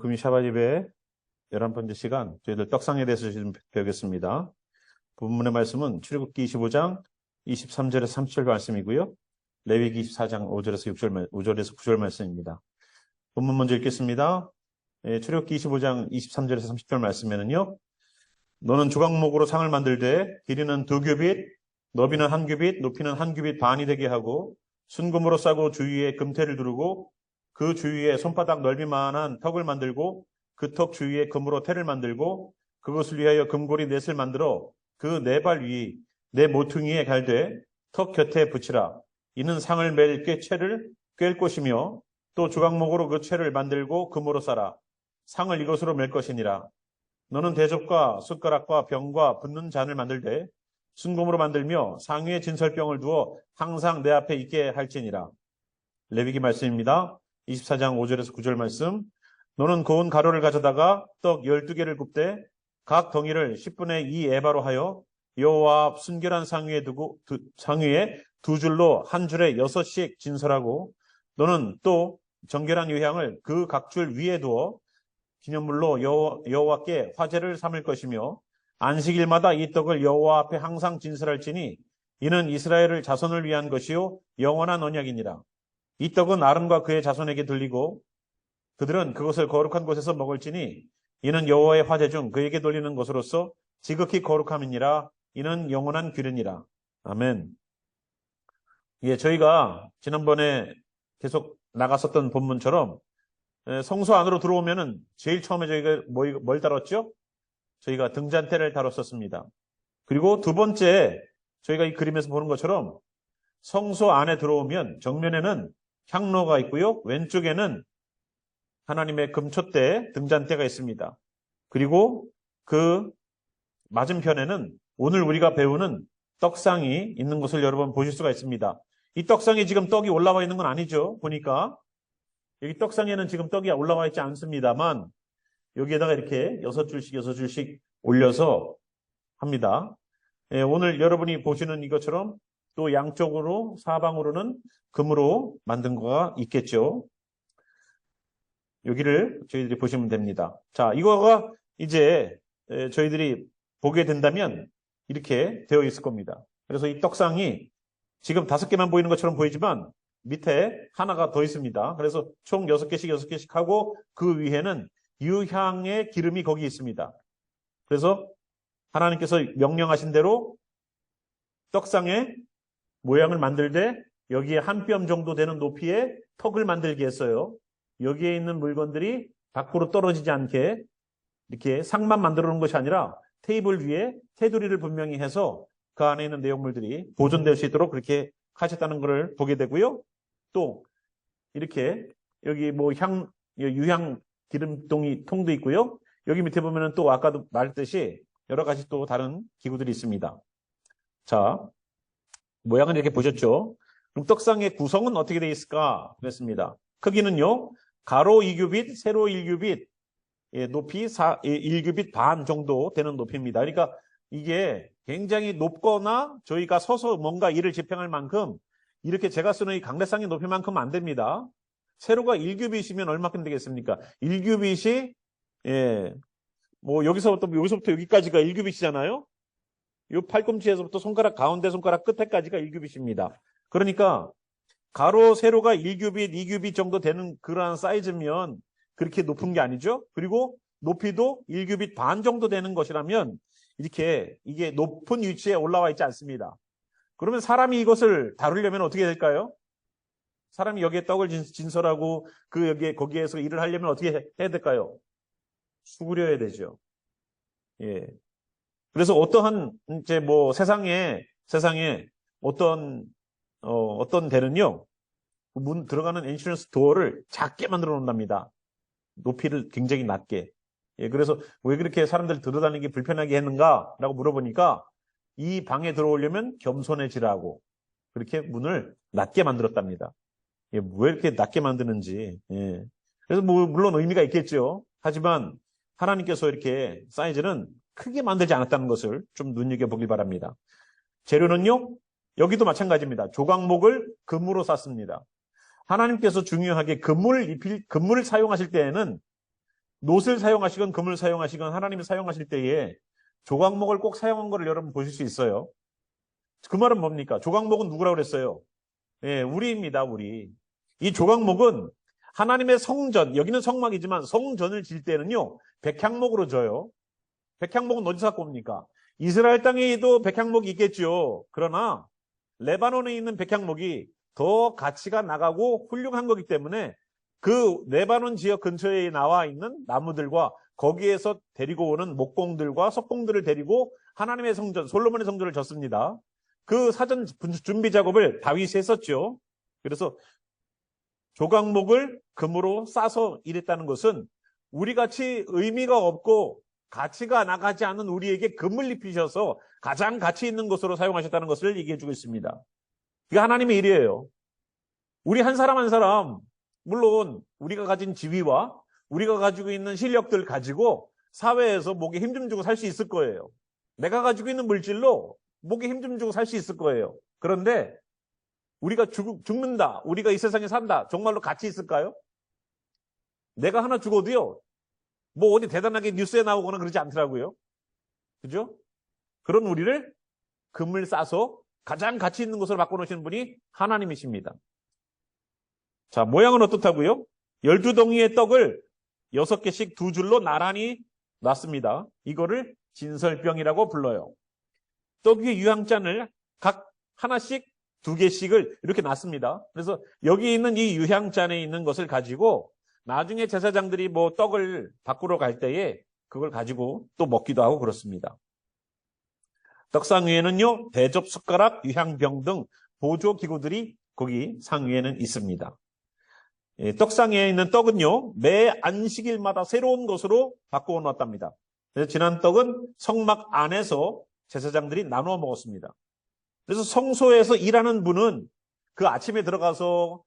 금요 샤bat 예배 11번째 시간 저희들 떡상에 대해서 좀 배우겠습니다. 본문의 말씀은 출애굽기 25장 23절에서 30절 말씀이고요. 레위기 24장 5절에서 9절 말씀입니다. 본문 먼저 읽겠습니다. 출애굽기 25장 23절에서 30절 말씀에는요. 너는 조각목으로 상을 만들되 길이는 2규빗, 너비는 1규빗, 높이는 1규빗 반이 되게 하고 순금으로 싸고 주위에 금테를 두르고 그 주위에 손바닥 넓이만한 턱을 만들고 그 턱 주위에 금으로 테를 만들고 그것을 위하여 금고리 넷을 만들어 그 네 발 위 네 모퉁이에 갈되 턱 곁에 붙이라. 이는 상을 맬 꾀체를 꿰을 것이며 또 조각목으로 그 채를 만들고 금으로 싸라. 상을 이것으로 맬 것이니라. 너는 대접과 숟가락과 병과 붓는 잔을 만들되 순금으로 만들며 상 위에 진설병을 두어 항상 내 앞에 있게 할지니라. 레위기 말씀입니다. 24장 5절에서 9절 말씀. 너는 고운 가루를 가져다가 떡 12개를 굽되 각 덩이를 10분의 2 에바로 하여 여호와 앞 순결한 상 위에 두고 상 위에 두 줄로 한 줄에 6씩 진설하고 너는 또 정결한 유향을 그 각 줄 위에 두어 기념물로 여호와께 화제를 삼을 것이며 안식일마다 이 떡을 여호와 앞에 항상 진설할지니 이는 이스라엘을 자손을 위한 것이요 영원한 언약이니라. 이 떡은 아론과 그의 자손에게 들리고 그들은 그것을 거룩한 곳에서 먹을지니 이는 여호와의 화제 중 그에게 돌리는 것으로서 지극히 거룩함이니라. 이는 영원한 규례니라. 아멘. 예, 저희가 지난번에 계속 나갔었던 본문처럼 성소 안으로 들어오면은 제일 처음에 저희가 뭘 다뤘죠? 저희가 등잔대를 다뤘었습니다. 그리고 두 번째 저희가 이 그림에서 보는 것처럼 성소 안에 들어오면 정면에는 향로가 있고요. 왼쪽에는 하나님의 금촛대, 등잔대가 있습니다. 그리고 그 맞은편에는 오늘 우리가 배우는 떡상이 있는 것을 여러분 보실 수가 있습니다. 이 떡상에 지금 떡이 올라와 있는 건 아니죠. 보니까 여기 떡상에는 지금 떡이 올라와 있지 않습니다만 여기에다가 이렇게 6줄씩 올려서 합니다. 오늘 여러분이 보시는 이것처럼 또 양쪽으로 사방으로는 금으로 만든 거가 있겠죠. 여기를 저희들이 보시면 됩니다. 자, 이거가 이제 저희들이 보게 된다면 이렇게 되어 있을 겁니다. 그래서 이 떡상이 지금 5개만 보이는 것처럼 보이지만 밑에 하나가 더 있습니다. 그래서 총 6개씩 하고 그 위에는 유향의 기름이 거기 있습니다. 그래서 하나님께서 명령하신 대로 떡상의 모양을 만들되 여기에 한 뼘 정도 되는 높이의 턱을 만들게 했어요. 여기에 있는 물건들이 밖으로 떨어지지 않게 이렇게 상만 만들어 놓은 것이 아니라 테이블 위에 테두리를 분명히 해서 그 안에 있는 내용물들이 보존될 수 있도록 그렇게 하셨다는 것을 보게 되고요. 또 이렇게 여기 유향 기름통이 통도 있고요. 여기 밑에 보면은 또 아까도 말했듯이 여러 가지 또 다른 기구들이 있습니다. 자, 모양은 이렇게 보셨죠? 그럼 떡상의 구성은 어떻게 되어 있을까? 그랬습니다. 크기는요, 가로 2규빗, 세로 1규빗, 높이 1규빗 반 정도 되는 높이입니다. 그러니까 이게 굉장히 높거나 저희가 서서 뭔가 일을 집행할 만큼 이렇게 제가 쓰는 이 강대상의 높이만큼 안 됩니다. 세로가 1규빗이면 얼마큼 되겠습니까? 1규빗이, 여기서부터 여기까지가 1규빗이잖아요? 이 팔꿈치에서부터 가운데 손가락 끝에까지가 1규빗입니다. 그러니까 가로, 세로가 1규빗, 2규빗 정도 되는 그러한 사이즈면 그렇게 높은 게 아니죠. 그리고 높이도 1규빗 반 정도 되는 것이라면 이게 높은 위치에 올라와 있지 않습니다. 그러면 사람이 이것을 다루려면 어떻게 될까요? 사람이 여기에 떡을 진설하고 거기에서 일을 하려면 어떻게 해야 될까요? 수그려야 되죠. 예. 그래서 어떠한 세상에 어떤 데는요, 문 들어가는 엔트런스 도어를 작게 만들어 놓는답니다. 높이를 굉장히 낮게. 예, 그래서 왜 그렇게 사람들 들어다니는 게 불편하게 했는가라고 물어보니까 이 방에 들어오려면 겸손해지라고 그렇게 문을 낮게 만들었답니다. 예, 왜 이렇게 낮게 만드는지. 예. 그래서 물론 의미가 있겠죠. 하지만 하나님께서 이렇게 사이즈는 크게 만들지 않았다는 것을 좀 눈여겨보길 바랍니다. 재료는요, 여기도 마찬가지입니다. 조각목을 금으로 쌌습니다. 하나님께서 중요하게 금물을 사용하실 때에는 놋을 사용하시건 금을 사용하시건 하나님이 사용하실 때에 조각목을 꼭 사용한 거를 여러분 보실 수 있어요. 그 말은 뭡니까? 조각목은 누구라고 그랬어요? 예, 우리입니다, 우리. 이 조각목은 하나님의 성전, 여기는 성막이지만 성전을 질 때는요, 백향목으로 져요. 백향목은 어디서 갖고 옵니까? 이스라엘 땅에도 백향목이 있겠죠. 그러나 레바논에 있는 백향목이 더 가치가 나가고 훌륭한 거기 때문에 그 레바논 지역 근처에 나와 있는 나무들과 거기에서 데리고 오는 목공들과 석공들을 데리고 하나님의 성전, 솔로몬의 성전을 졌습니다. 그 사전 준비 작업을 다윗이 했었죠. 그래서 조각목을 금으로 싸서 일했다는 것은 우리같이 의미가 없고 가치가 나가지 않은 우리에게 금을 입히셔서 가장 가치 있는 것으로 사용하셨다는 것을 얘기해 주고 있습니다. 이게 하나님의 일이에요. 우리 한 사람 한 사람, 물론 우리가 가진 지위와 우리가 가지고 있는 실력들 가지고 사회에서 목에 힘 좀 주고 살 수 있을 거예요. 내가 가지고 있는 물질로 목에 힘 좀 주고 살 수 있을 거예요. 그런데 우리가 죽는다, 우리가 이 세상에 산다, 정말로 가치 있을까요? 내가 하나 죽어도요, 뭐 어디 대단하게 뉴스에 나오거나 그러지 않더라고요. 그죠? 그런 우리를 금을 싸서 가장 가치 있는 것으로 바꿔놓으시는 분이 하나님이십니다. 자, 모양은 어떻다고요? 12덩이의 떡을 6개씩 두 줄로 나란히 놨습니다. 이거를 진설병이라고 불러요. 떡 위에 유향잔을 각 하나씩 2개씩을 이렇게 놨습니다. 그래서 여기 있는 이 유향잔에 있는 것을 가지고 나중에 제사장들이 뭐 떡을 밖으로 갈 때에 그걸 가지고 또 먹기도 하고 그렇습니다. 떡상 위에는요, 대접 숟가락, 유향병 등 보조 기구들이 거기 상 위에는 있습니다. 떡상에 있는 떡은요, 매 안식일마다 새로운 것으로 바꾸어 놨답니다. 그래서 지난 떡은 성막 안에서 제사장들이 나누어 먹었습니다. 그래서 성소에서 일하는 분은 그 아침에 들어가서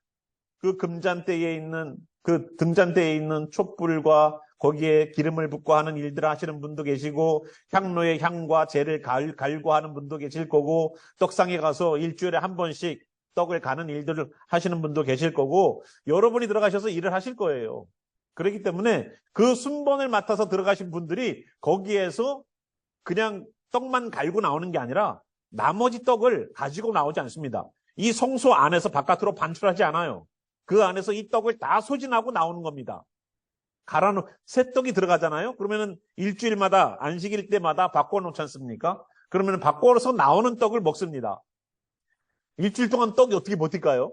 그 금잔대에 있는 그 등잔대에 있는 촛불과 거기에 기름을 붓고 하는 일들을 하시는 분도 계시고 향로의 향과 재를 갈고 하는 분도 계실 거고 떡상에 가서 일주일에 한 번씩 떡을 가는 일들을 하시는 분도 계실 거고 여러분이 들어가셔서 일을 하실 거예요. 그렇기 때문에 그 순번을 맡아서 들어가신 분들이 거기에서 그냥 떡만 갈고 나오는 게 아니라 나머지 떡을 가지고 나오지 않습니다. 이 성소 안에서 바깥으로 반출하지 않아요. 그 안에서 이 떡을 다 소진하고 나오는 겁니다. 새 떡이 들어가잖아요. 그러면은 일주일마다 안식일 때마다 바꿔놓지 않습니까? 그러면은 바꿔서 나오는 떡을 먹습니다. 일주일 동안 떡이 어떻게 버틸까요?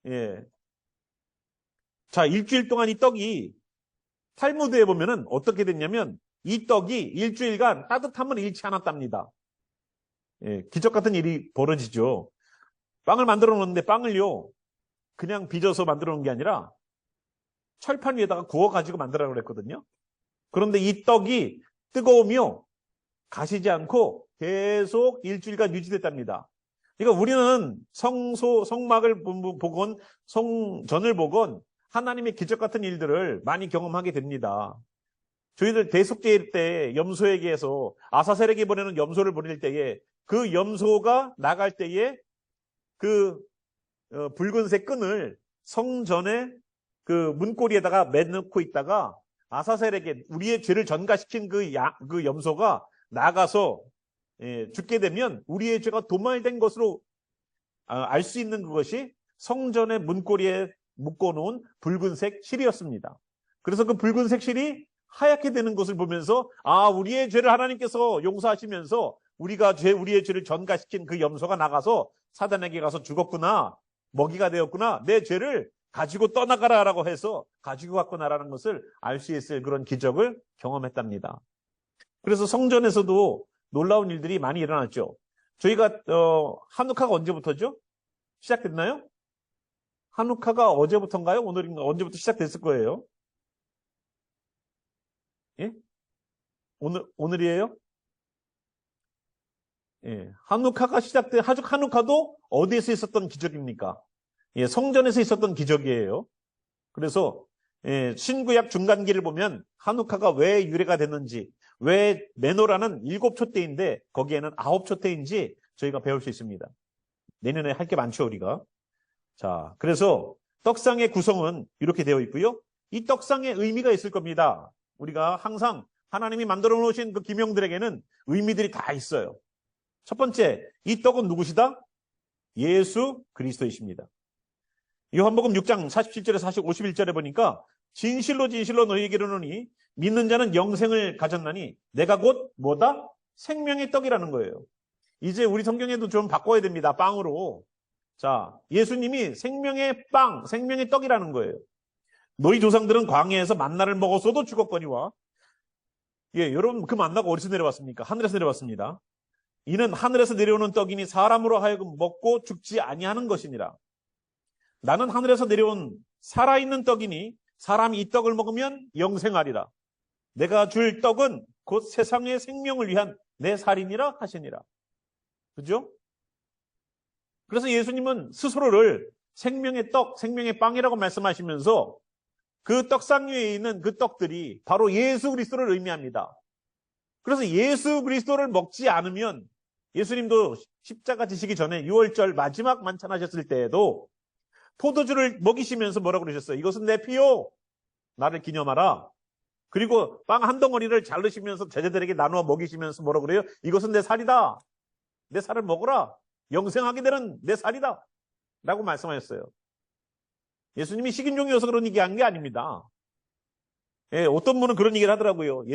예. 자, 일주일 동안 이 떡이 탈무드에 보면은 어떻게 됐냐면 이 떡이 일주일간 따뜻함을 잃지 않았답니다. 예, 기적 같은 일이 벌어지죠. 빵을 만들어 놓는데 빵을요, 그냥 빚어서 만들어 놓은 게 아니라 철판 위에다가 구워가지고 만들라고 그랬거든요. 그런데 이 떡이 뜨거우며 가시지 않고 계속 일주일간 유지됐답니다. 그러니까 우리는 성막을 보건 성전을 보건 하나님의 기적 같은 일들을 많이 경험하게 됩니다. 저희들 대속죄일 때 염소에게서 아사셀에게 보내는 염소를 보낼 때에 그 염소가 나갈 때에 그 붉은색 끈을 성전의 그 문고리에다가 매놓고 있다가 아사셀에게 우리의 죄를 전가시킨 그 염소가 나가서 죽게 되면 우리의 죄가 도말된 것으로 알 수 있는 그것이 성전의 문고리에 묶어놓은 붉은색 실이었습니다. 그래서 그 붉은색 실이 하얗게 되는 것을 보면서 우리의 죄를 하나님께서 용서하시면서 우리의 죄를 전가시킨 그 염소가 나가서 사단에게 가서 죽었구나, 먹이가 되었구나, 내 죄를 가지고 떠나가라라고 해서 가지고 갔구나라는 것을 알 수 있을 그런 기적을 경험했답니다. 그래서 성전에서도 놀라운 일들이 많이 일어났죠. 저희가 한우카가 언제부터죠? 시작됐나요? 한우카가 어제부터인가요? 오늘인가? 언제부터 시작됐을 거예요? 예? 오늘이에요? 예. 한우카도 어디에서 있었던 기적입니까? 예, 성전에서 있었던 기적이에요. 그래서 신구약 중간기를 보면 한우카가 왜 유래가 됐는지, 왜 메노라는 7촛대인데 거기에는 9촛대인지 저희가 배울 수 있습니다. 내년에 할 게 많죠, 우리가. 자, 그래서 떡상의 구성은 이렇게 되어 있고요. 이 떡상에 의미가 있을 겁니다. 우리가 항상 하나님이 만들어 놓으신 그 기명들에게는 의미들이 다 있어요. 첫 번째, 이 떡은 누구시다? 예수 그리스도이십니다. 요한복음 6장 47절에서 51절에 보니까 진실로 진실로 너희에게 이르노니 믿는 자는 영생을 가졌나니 내가 곧 뭐다? 생명의 떡이라는 거예요. 이제 우리 성경에도 좀 바꿔야 됩니다. 빵으로. 자, 예수님이 생명의 빵, 생명의 떡이라는 거예요. 너희 조상들은 광야에서 만나를 먹었어도 죽었거니와. 예, 여러분 그 만나가 어디서 내려왔습니까? 하늘에서 내려왔습니다. 이는 하늘에서 내려오는 떡이니 사람으로 하여금 먹고 죽지 아니하는 것이니라. 나는 하늘에서 내려온 살아있는 떡이니 사람이 이 떡을 먹으면 영생하리라. 내가 줄 떡은 곧 세상의 생명을 위한 내 살이니라 하시니라. 그죠? 그래서 예수님은 스스로를 생명의 떡, 생명의 빵이라고 말씀하시면서 그 떡상 위에 있는 그 떡들이 바로 예수 그리스도를 의미합니다. 그래서 예수 그리스도를 먹지 않으면 예수님도 십자가 지시기 전에 6월절 마지막 만찬하셨을 때에도 포도주를 먹이시면서 뭐라고 그러셨어요? 이것은 내 피요. 나를 기념하라. 그리고 빵 한 덩어리를 자르시면서 제자들에게 나누어 먹이시면서 뭐라고 그래요? 이것은 내 살이다. 내 살을 먹어라. 영생하게 되는 내 살이다. 라고 말씀하셨어요. 예수님이 식인종이어서 그런 얘기한 게 아닙니다. 예, 어떤 분은 그런 얘기를 하더라고요.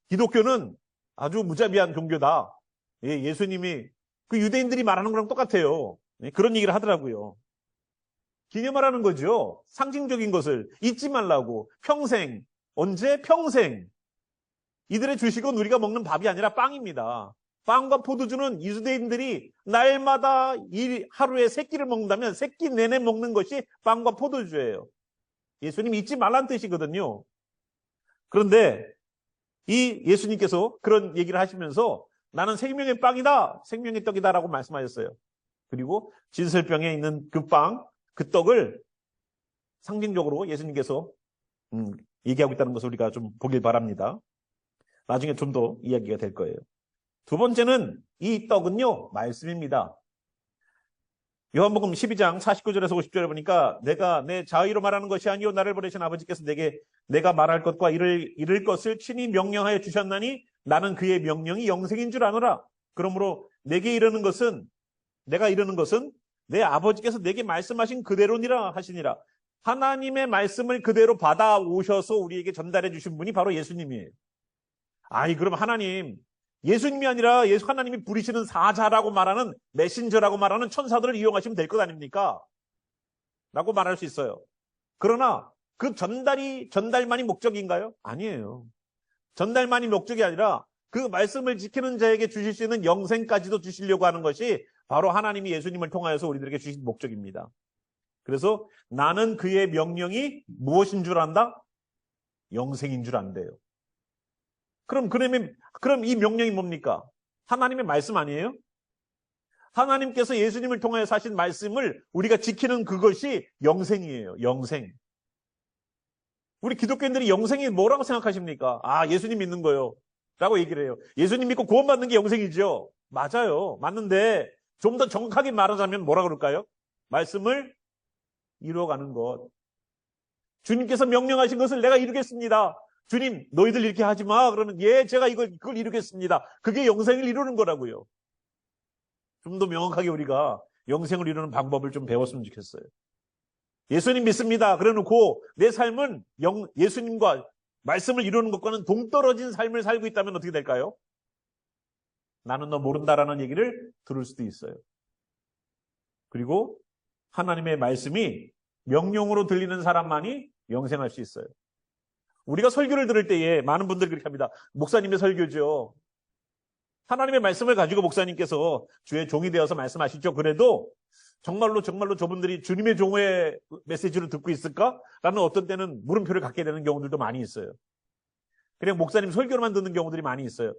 기독교는 아주 무자비한 종교다. 예, 예수님이 그 유대인들이 말하는 거랑 똑같아요. 예, 그런 얘기를 하더라고요. 기념하라는 거죠. 상징적인 것을 잊지 말라고. 평생. 언제? 평생. 이들의 주식은 우리가 먹는 밥이 아니라 빵입니다. 빵과 포도주는 유대인들이 날마다 하루에 3끼를 먹는다면 3끼 내내 먹는 것이 빵과 포도주예요. 예수님 잊지 말라는 뜻이거든요. 그런데 이 예수님께서 그런 얘기를 하시면서 나는 생명의 빵이다, 생명의 떡이다 라고 말씀하셨어요. 그리고 진설병에 있는 그 빵, 그 떡을 상징적으로 예수님께서 얘기하고 있다는 것을 우리가 좀 보길 바랍니다. 나중에 좀 더 이야기가 될 거예요. 두 번째는 이 떡은요, 말씀입니다. 요한복음 12장 49절에서 50절에 보니까 내가 내 자의로 말하는 것이 아니요 나를 보내신 아버지께서 내가 말할 것과 이를 것을 친히 명령하여 주셨나니 나는 그의 명령이 영생인 줄 아노라. 그러므로 내가 이르는 것은 내 아버지께서 내게 말씀하신 그대로니라 하시니라. 하나님의 말씀을 그대로 받아오셔서 우리에게 전달해 주신 분이 바로 예수님이에요. 그럼 예수님이 아니라 하나님이 부리시는 사자라고 말하는 메신저라고 말하는 천사들을 이용하시면 될 것 아닙니까? 라고 말할 수 있어요. 그러나 그 전달만이 목적인가요? 아니에요. 전달만이 목적이 아니라 그 말씀을 지키는 자에게 주실 수 있는 영생까지도 주시려고 하는 것이 바로 하나님이 예수님을 통하여서 우리들에게 주신 목적입니다. 그래서 나는 그의 명령이 무엇인 줄 안다? 영생인 줄 안대요. 그럼 이 명령이 뭡니까? 하나님의 말씀 아니에요? 하나님께서 예수님을 통하여 하신 말씀을 우리가 지키는 그것이 영생이에요. 영생. 우리 기독교인들이 영생이 뭐라고 생각하십니까? 예수님 믿는 거요. 라고 얘기를 해요. 예수님 믿고 구원받는 게 영생이죠. 맞아요. 맞는데 좀 더 정확하게 말하자면 뭐라 그럴까요? 말씀을 이루어가는 것. 주님께서 명령하신 것을 내가 이루겠습니다. 주님, 너희들 이렇게 하지 마. 그러면 제가 그걸 이루겠습니다. 그게 영생을 이루는 거라고요. 좀 더 명확하게 우리가 영생을 이루는 방법을 좀 배웠으면 좋겠어요. 예수님 믿습니다. 그래놓고 내 삶은 예수님과 말씀을 이루는 것과는 동떨어진 삶을 살고 있다면 어떻게 될까요? 나는 너 모른다라는 얘기를 들을 수도 있어요. 그리고 하나님의 말씀이 명령으로 들리는 사람만이 영생할 수 있어요. 우리가 설교를 들을 때에 많은 분들이 그렇게 합니다. 목사님의 설교죠. 하나님의 말씀을 가지고 목사님께서 주의 종이 되어서 말씀하시죠. 그래도 정말로 저분들이 주님의 종의 메시지를 듣고 있을까? 라는 어떤 때는 물음표를 갖게 되는 경우들도 많이 있어요. 그냥 목사님 설교로만 듣는 경우들이 많이 있어요.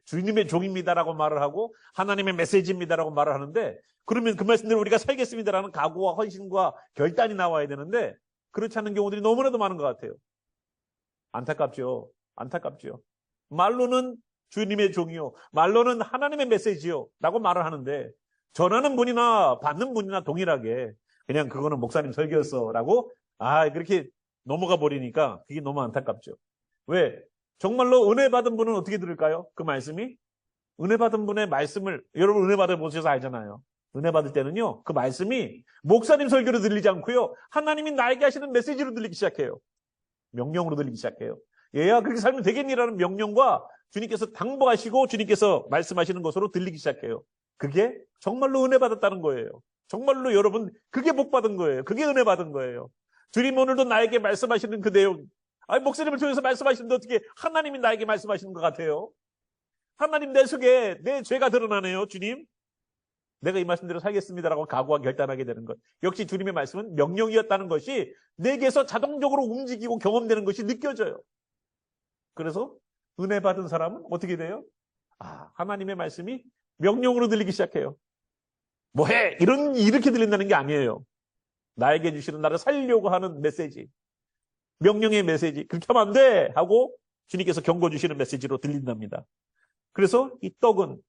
주님의 종입니다라고 말을 하고 하나님의 메시지입니다라고 말을 하는데 그러면 그 말씀대로 우리가 살겠습니다라는 각오와 헌신과 결단이 나와야 되는데 그렇지 않은 경우들이 너무나도 많은 것 같아요. 안타깝죠. 말로는 주님의 종이요. 말로는 하나님의 메시지요. 라고 말을 하는데 전하는 분이나 받는 분이나 동일하게 그냥 그거는 목사님 설교였어. 라고 그렇게 넘어가 버리니까 그게 너무 안타깝죠. 왜? 정말로 은혜 받은 분은 어떻게 들을까요? 그 말씀이? 은혜 받은 분의 말씀을, 여러분 은혜 받아 보셔서 알잖아요. 은혜 받을 때는요, 그 말씀이 목사님 설교로 들리지 않고요, 하나님이 나에게 하시는 메시지로 들리기 시작해요. 명령으로 들리기 시작해요. 얘야 그렇게 살면 되겠니라는 명령과 주님께서 당부하시고 주님께서 말씀하시는 것으로 들리기 시작해요. 그게 정말로 은혜 받았다는 거예요. 정말로 여러분 그게 복 받은 거예요. 그게 은혜 받은 거예요. 주님 오늘도 나에게 말씀하시는 그 내용, 아니 목사님을 통해서 말씀하시는데 어떻게 하나님이 나에게 말씀하시는 것 같아요? 하나님 내 속에 내 죄가 드러나네요. 주님 내가 이 말씀대로 살겠습니다라고 각오하고 결단하게 되는 것. 역시 주님의 말씀은 명령이었다는 것이 내게서 자동적으로 움직이고 경험되는 것이 느껴져요. 그래서 은혜 받은 사람은 어떻게 돼요? 하나님의 말씀이 명령으로 들리기 시작해요. 뭐해? 이렇게 들린다는 게 아니에요. 나에게 주시는 나를 살리려고 하는 메시지. 명령의 메시지. 그렇게 하면 안 돼! 하고 주님께서 경고 주시는 메시지로 들린답니다. 그래서 이 떡은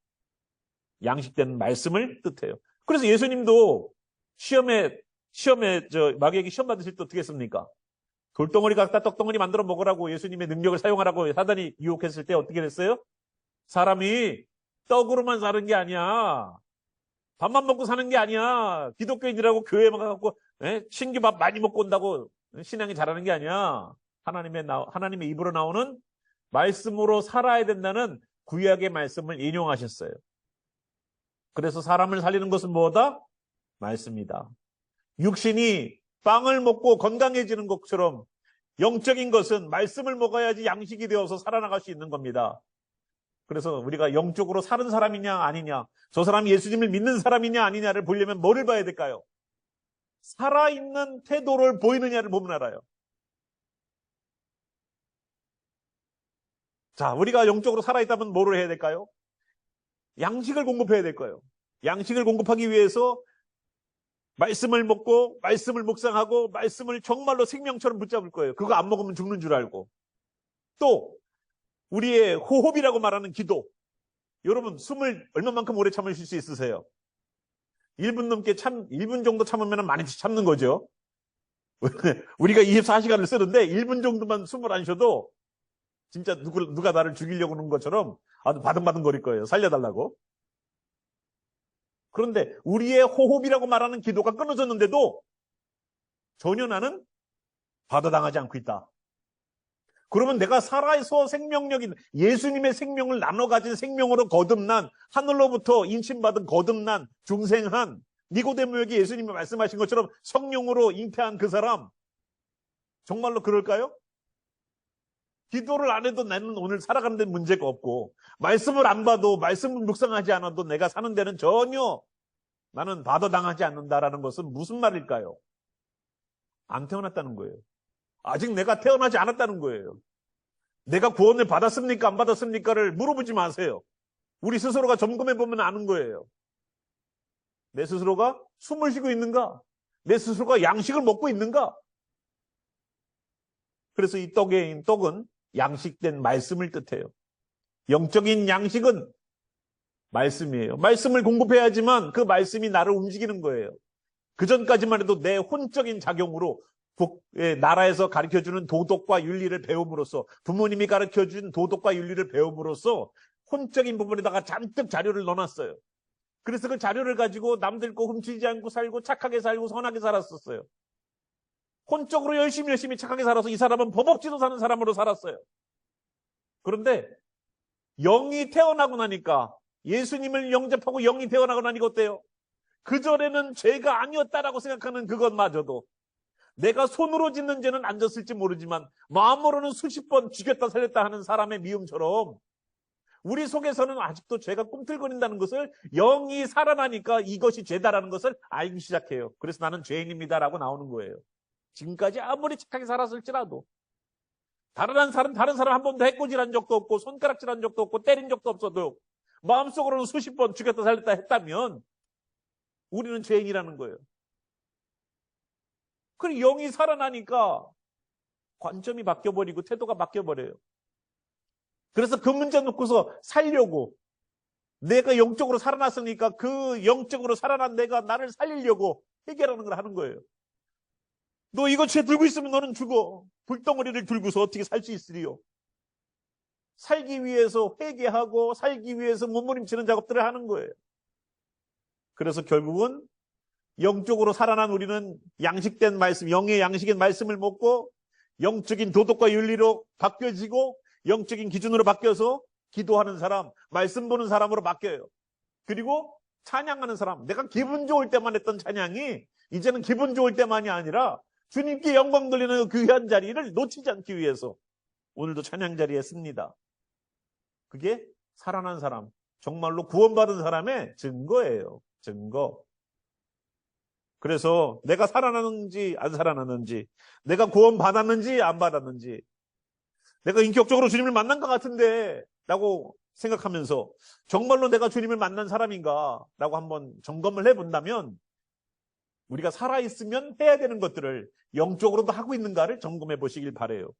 양식된 말씀을 뜻해요. 그래서 예수님도 시험에 마귀에게 시험 받으실 때 어떻게 했습니까? 돌덩어리 갖다 떡덩어리 만들어 먹으라고 예수님의 능력을 사용하라고 사단이 유혹했을 때 어떻게 됐어요? 사람이 떡으로만 사는 게 아니야. 밥만 먹고 사는 게 아니야. 기독교인이라고 교회만 가고 신규 밥 많이 먹고 온다고 신앙이 잘하는 게 아니야. 하나님의 입으로 나오는 말씀으로 살아야 된다는 구약의 말씀을 인용하셨어요. 그래서 사람을 살리는 것은 뭐다? 말씀이다. 육신이 빵을 먹고 건강해지는 것처럼 영적인 것은 말씀을 먹어야지 양식이 되어서 살아나갈 수 있는 겁니다. 그래서 우리가 영적으로 사는 사람이냐 아니냐, 저 사람이 예수님을 믿는 사람이냐 아니냐를 보려면 뭐를 봐야 될까요? 살아있는 태도를 보이느냐를 보면 알아요. 자, 우리가 영적으로 살아있다면 뭐를 해야 될까요? 양식을 공급해야 될 거예요. 양식을 공급하기 위해서 말씀을 먹고 말씀을 묵상하고 말씀을 정말로 생명처럼 붙잡을 거예요. 그거 안 먹으면 죽는 줄 알고. 또 우리의 호흡이라고 말하는 기도. 여러분 숨을 얼마만큼 오래 참으실 수 있으세요? 1분 넘게 1분 정도 참으면 많이 참는 거죠. 우리가 24시간을 쓰는데 1분 정도만 숨을 안 쉬어도 진짜 누가 나를 죽이려고 하는 것처럼 아주 바등바등 거릴 거예요. 살려달라고. 그런데 우리의 호흡이라고 말하는 기도가 끊어졌는데도 전혀 나는 받아당하지 않고 있다. 그러면 내가 살아서 생명력인 예수님의 생명을 나눠 가진 생명으로 거듭난, 하늘로부터 인침받은 거듭난 중생한 니고데모에게 예수님이 말씀하신 것처럼 성령으로 잉태한 그 사람, 정말로 그럴까요? 기도를 안 해도 나는 오늘 살아가는 데는 문제가 없고, 말씀을 안 봐도, 말씀을 묵상하지 않아도 내가 사는 데는 전혀 나는 받아당하지 않는다라는 것은 무슨 말일까요? 안 태어났다는 거예요. 아직 내가 태어나지 않았다는 거예요. 내가 구원을 받았습니까? 안 받았습니까를 물어보지 마세요. 우리 스스로가 점검해 보면 아는 거예요. 내 스스로가 숨을 쉬고 있는가? 내 스스로가 양식을 먹고 있는가? 그래서 이 떡은 양식된 말씀을 뜻해요. 영적인 양식은 말씀이에요. 말씀을 공급해야지만 그 말씀이 나를 움직이는 거예요. 그 전까지만 해도 내 혼적인 작용으로 나라에서 가르쳐주는 도덕과 윤리를 배움으로써, 부모님이 가르쳐준 도덕과 윤리를 배움으로써 혼적인 부분에다가 잔뜩 자료를 넣어놨어요. 그래서 그 자료를 가지고 남들 거 훔치지 않고 살고 착하게 살고 선하게 살았었어요. 혼적으로 열심히 착하게 살아서 이 사람은 법 없이도 사는 사람으로 살았어요. 그런데 영이 태어나고 나니까, 예수님을 영접하고 영이 태어나고 나니까 어때요? 그전에는 죄가 아니었다라고 생각하는 그것마저도, 내가 손으로 짓는 죄는 안 졌을지 모르지만 마음으로는 수십 번 죽였다 살렸다 하는 사람의 미움처럼 우리 속에서는 아직도 죄가 꿈틀거린다는 것을, 영이 살아나니까 이것이 죄다라는 것을 알기 시작해요. 그래서 나는 죄인입니다라고 나오는 거예요. 지금까지 아무리 착하게 살았을지라도 다른 사람 한 번도 해코지한 적도 없고 손가락질한 적도 없고 때린 적도 없어도 마음속으로는 수십 번 죽였다 살렸다 했다면 우리는 죄인이라는 거예요. 그리고 영이 살아나니까 관점이 바뀌어버리고 태도가 바뀌어버려요. 그래서 그 문제 놓고서 살려고, 내가 영적으로 살아났으니까 그 영적으로 살아난 내가 나를 살리려고 해결하는 걸 하는 거예요. 너 이거 죄 들고 있으면 너는 죽어. 불덩어리를 들고서 어떻게 살 수 있으리요? 살기 위해서 회개하고 살기 위해서 몸부림치는 작업들을 하는 거예요. 그래서 결국은 영적으로 살아난 우리는 양식된 말씀, 영의 양식인 말씀을 먹고 영적인 도덕과 윤리로 바뀌어지고 영적인 기준으로 바뀌어서 기도하는 사람, 말씀 보는 사람으로 바뀌어요. 그리고 찬양하는 사람, 내가 기분 좋을 때만 했던 찬양이 이제는 기분 좋을 때만이 아니라 주님께 영광 돌리는 그 귀한 자리를 놓치지 않기 위해서 오늘도 찬양 자리에 씁니다. 그게 살아난 사람, 정말로 구원받은 사람의 증거예요. 증거. 그래서 내가 살아났는지 안 살아났는지, 내가 구원받았는지 안 받았는지, 내가 인격적으로 주님을 만난 것 같은데 라고 생각하면서 정말로 내가 주님을 만난 사람인가 라고 한번 점검을 해본다면 우리가 살아있으면 해야 되는 것들을 영적으로도 하고 있는가를 점검해 보시길 바라요.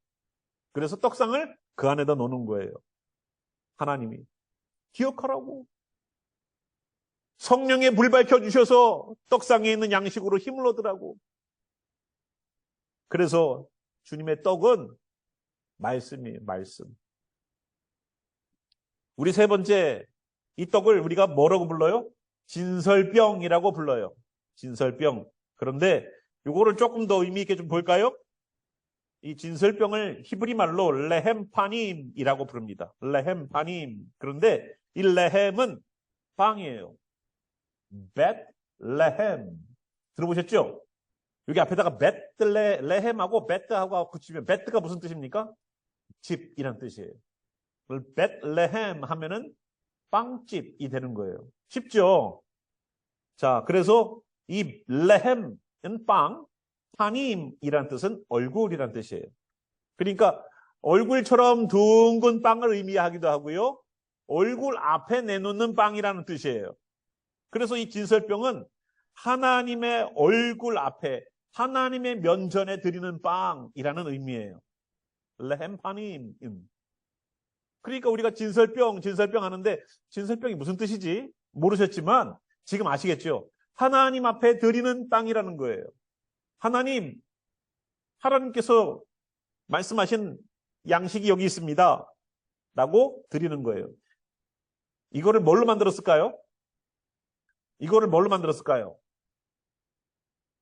그래서 떡상을 그 안에다 놓는 거예요. 하나님이 기억하라고. 성령의 불 밝혀주셔서 떡상에 있는 양식으로 힘을 얻으라고. 그래서 주님의 떡은 말씀이에요. 말씀. 우리 세 번째, 이 떡을 우리가 뭐라고 불러요? 진설병이라고 불러요. 진설병. 그런데 이거를 조금 더 의미 있게 좀 볼까요? 이 진설병을 히브리 말로 레헴파님이라고 부릅니다. 레헴파님. 그런데 이 레헴은 빵이에요. 벳레헴. 들어보셨죠? 여기 앞에다가 벳레헴하고 베트하고 붙이면 베트가 무슨 뜻입니까? 집이란 뜻이에요. 벳레헴 하면은 빵집이 되는 거예요. 쉽죠? 자, 그래서 이 레헴은 빵, 파님이란 뜻은 얼굴이란 뜻이에요. 그러니까 얼굴처럼 둥근 빵을 의미하기도 하고요. 얼굴 앞에 내놓는 빵이라는 뜻이에요. 그래서 이 진설병은 하나님의 얼굴 앞에 하나님의 면전에 드리는 빵이라는 의미예요. 레헴파님. 그러니까 우리가 진설병 하는데 진설병이 무슨 뜻이지? 모르셨지만 지금 아시겠죠? 하나님 앞에 드리는 빵이라는 거예요. 하나님께서 말씀하신 양식이 여기 있습니다. 라고 드리는 거예요. 이거를 뭘로 만들었을까요?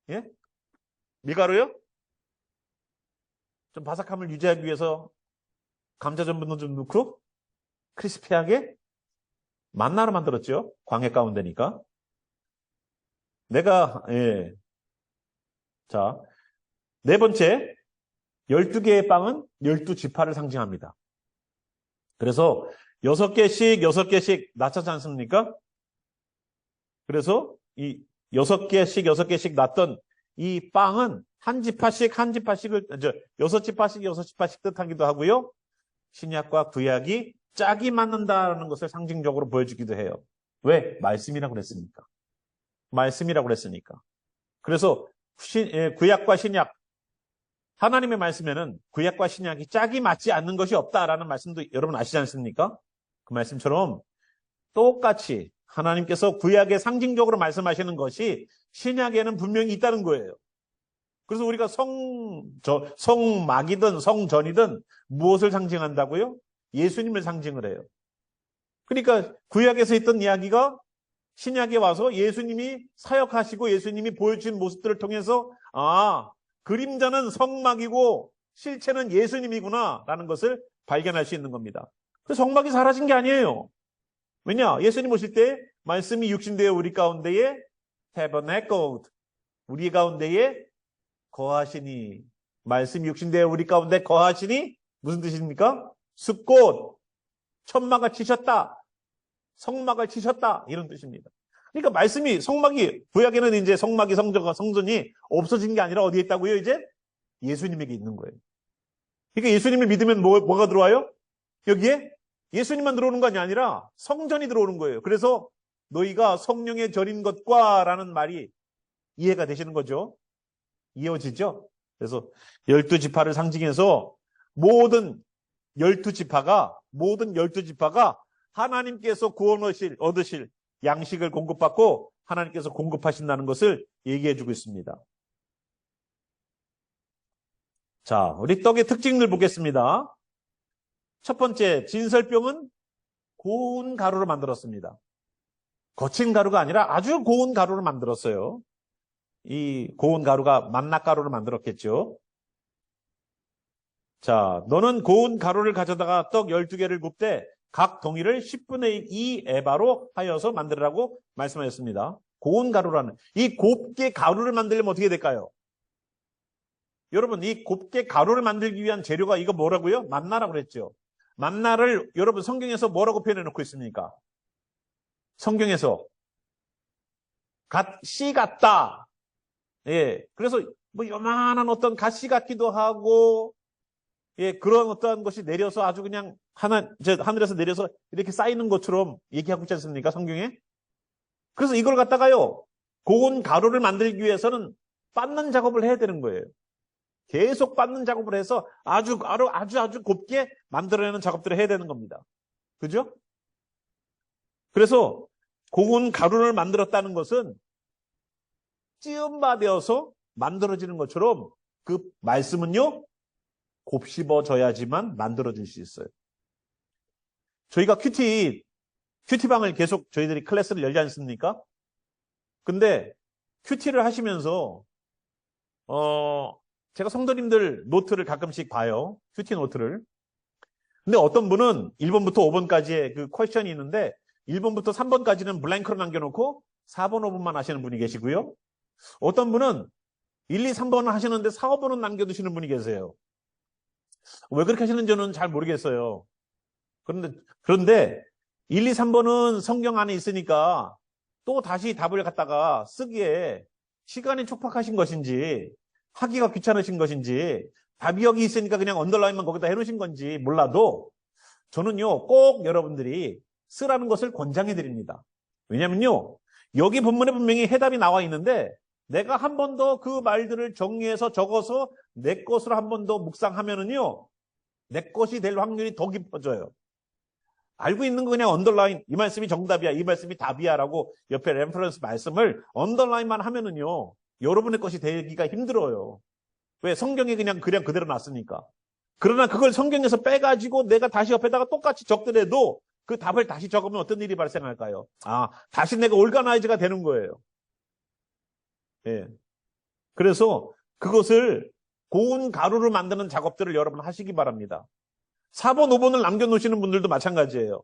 예? 밀가루요? 좀 바삭함을 유지하기 위해서 감자 전분도 좀 넣고 크리스피하게 만나로 만들었죠. 광해 가운데니까. 자, 네 번째, 12개의 빵은 12지파를 상징합니다. 그래서 6개씩 낳지 않습니까? 그래서 이 6개씩 낳던 이 빵은 한 지파씩을, 6지파씩 뜻하기도 하고요. 신약과 구약이 짝이 맞는다는 것을 상징적으로 보여주기도 해요. 왜? 말씀이라고 그랬으니까. 그래서 구약과 신약, 하나님의 말씀에는 구약과 신약이 짝이 맞지 않는 것이 없다라는 말씀도 여러분 아시지 않습니까? 그 말씀처럼 똑같이 하나님께서 구약에 상징적으로 말씀하시는 것이 신약에는 분명히 있다는 거예요. 그래서 우리가 성막이든 성전이든 무엇을 상징한다고요? 예수님을 상징을 해요. 그러니까 구약에서 있던 이야기가 신약에 와서 예수님이 사역하시고 예수님이 보여주신 모습들을 통해서 그림자는 성막이고 실체는 예수님이구나 라는 것을 발견할 수 있는 겁니다. 그 성막이 사라진 게 아니에요. 왜냐? 예수님 오실 때 말씀이 육신되어 우리 가운데에 tabernacled, 우리 가운데에 거하시니, 말씀이 육신되어 우리 가운데 거하시니 무슨 뜻입니까? 숲꽃, 천막을 치셨다, 성막을 치셨다 이런 뜻입니다. 그러니까 말씀이 성막이 구약에는 이제 성막이 성전이 없어진 게 아니라 어디에 있다고요? 이제 예수님에게 있는 거예요. 그러니까 예수님을 믿으면 뭐가 들어와요? 여기에 예수님만 들어오는 거 아니라 성전이 들어오는 거예요. 그래서 너희가 성령에 절인 것과 라는 말이 이해가 되시는 거죠. 이어지죠. 그래서 12지파를 상징해서 모든 12지파가 하나님께서 구원 얻으실 양식을 공급받고 하나님께서 공급하신다는 것을 얘기해 주고 있습니다. 자, 우리 떡의 특징을 보겠습니다. 첫 번째, 진설병은 고운 가루로 만들었습니다. 거친 가루가 아니라 아주 고운 가루를 만들었어요. 이 고운 가루가 만낙가루를 만들었겠죠. 자, 너는 고운 가루를 가져다가 떡 12개를 굽되 각 동이를 10분의 2 에바로 하여서 만들으라고 말씀하셨습니다. 고운 가루라는, 이 곱게 가루를 만들려면 어떻게 될까요? 여러분, 이 곱게 가루를 만들기 위한 재료가 이거 뭐라고요? 만나라고 그랬죠. 만나를 여러분 성경에서 뭐라고 표현해 놓고 있습니까? 성경에서 갓씨 같다. 예, 그래서 뭐 요만한 어떤 갓씨 같기도 하고, 예, 그런 어떠한 것이 내려서 아주 그냥 하늘에서 내려서 이렇게 쌓이는 것처럼 얘기하고 있지 않습니까? 성경에? 그래서 이걸 갖다가요, 고운 가루를 만들기 위해서는 빻는 작업을 해야 되는 거예요. 계속 빻는 작업을 해서 아주 곱게 만들어내는 작업들을 해야 되는 겁니다. 그죠? 그래서 고운 가루를 만들었다는 것은 찌음바되어서 만들어지는 것처럼 그 말씀은요, 곱씹어져야지만 만들어질 수 있어요. 저희가 큐티방을 계속 저희들이 클래스를 열지 않습니까? 근데 큐티를 하시면서 제가 성도님들 노트를 가끔씩 봐요. 큐티 노트를. 근데 어떤 분은 1번부터 5번까지의 그 퀘션이 있는데 1번부터 3번까지는 블랭크로 남겨놓고 4번, 5번만 하시는 분이 계시고요. 어떤 분은 1, 2, 3번을 하시는데 4, 5번은 남겨두시는 분이 계세요. 왜 그렇게 하시는지는 잘 모르겠어요. 그런데 1, 2, 3번은 성경 안에 있으니까 또 다시 답을 갖다가 쓰기에 시간이 촉박하신 것인지 하기가 귀찮으신 것인지 답이 여기 있으니까 그냥 언더라인만 거기다 해놓으신 건지 몰라도 저는요, 꼭 여러분들이 쓰라는 것을 권장해 드립니다. 왜냐면요, 여기 본문에 분명히 해답이 나와 있는데 내가 한 번 더 그 말들을 정리해서 적어서 내 것으로 한 번 더 묵상하면은요, 내 것이 될 확률이 더 깊어져요. 알고 있는 거 그냥 언더라인, 이 말씀이 정답이야, 이 말씀이 답이야라고 옆에 레퍼런스 말씀을 언더라인만 하면은요, 여러분의 것이 되기가 힘들어요. 왜? 성경에 그냥 그대로 놨으니까. 그러나 그걸 성경에서 빼가지고 내가 다시 옆에다가 똑같이 적더라도 그 답을 다시 적으면 어떤 일이 발생할까요? 다시 내가 올가나이즈가 되는 거예요. 예. 그래서 그것을 고운 가루를 만드는 작업들을 여러분 하시기 바랍니다. 4번, 5번을 남겨놓으시는 분들도 마찬가지예요.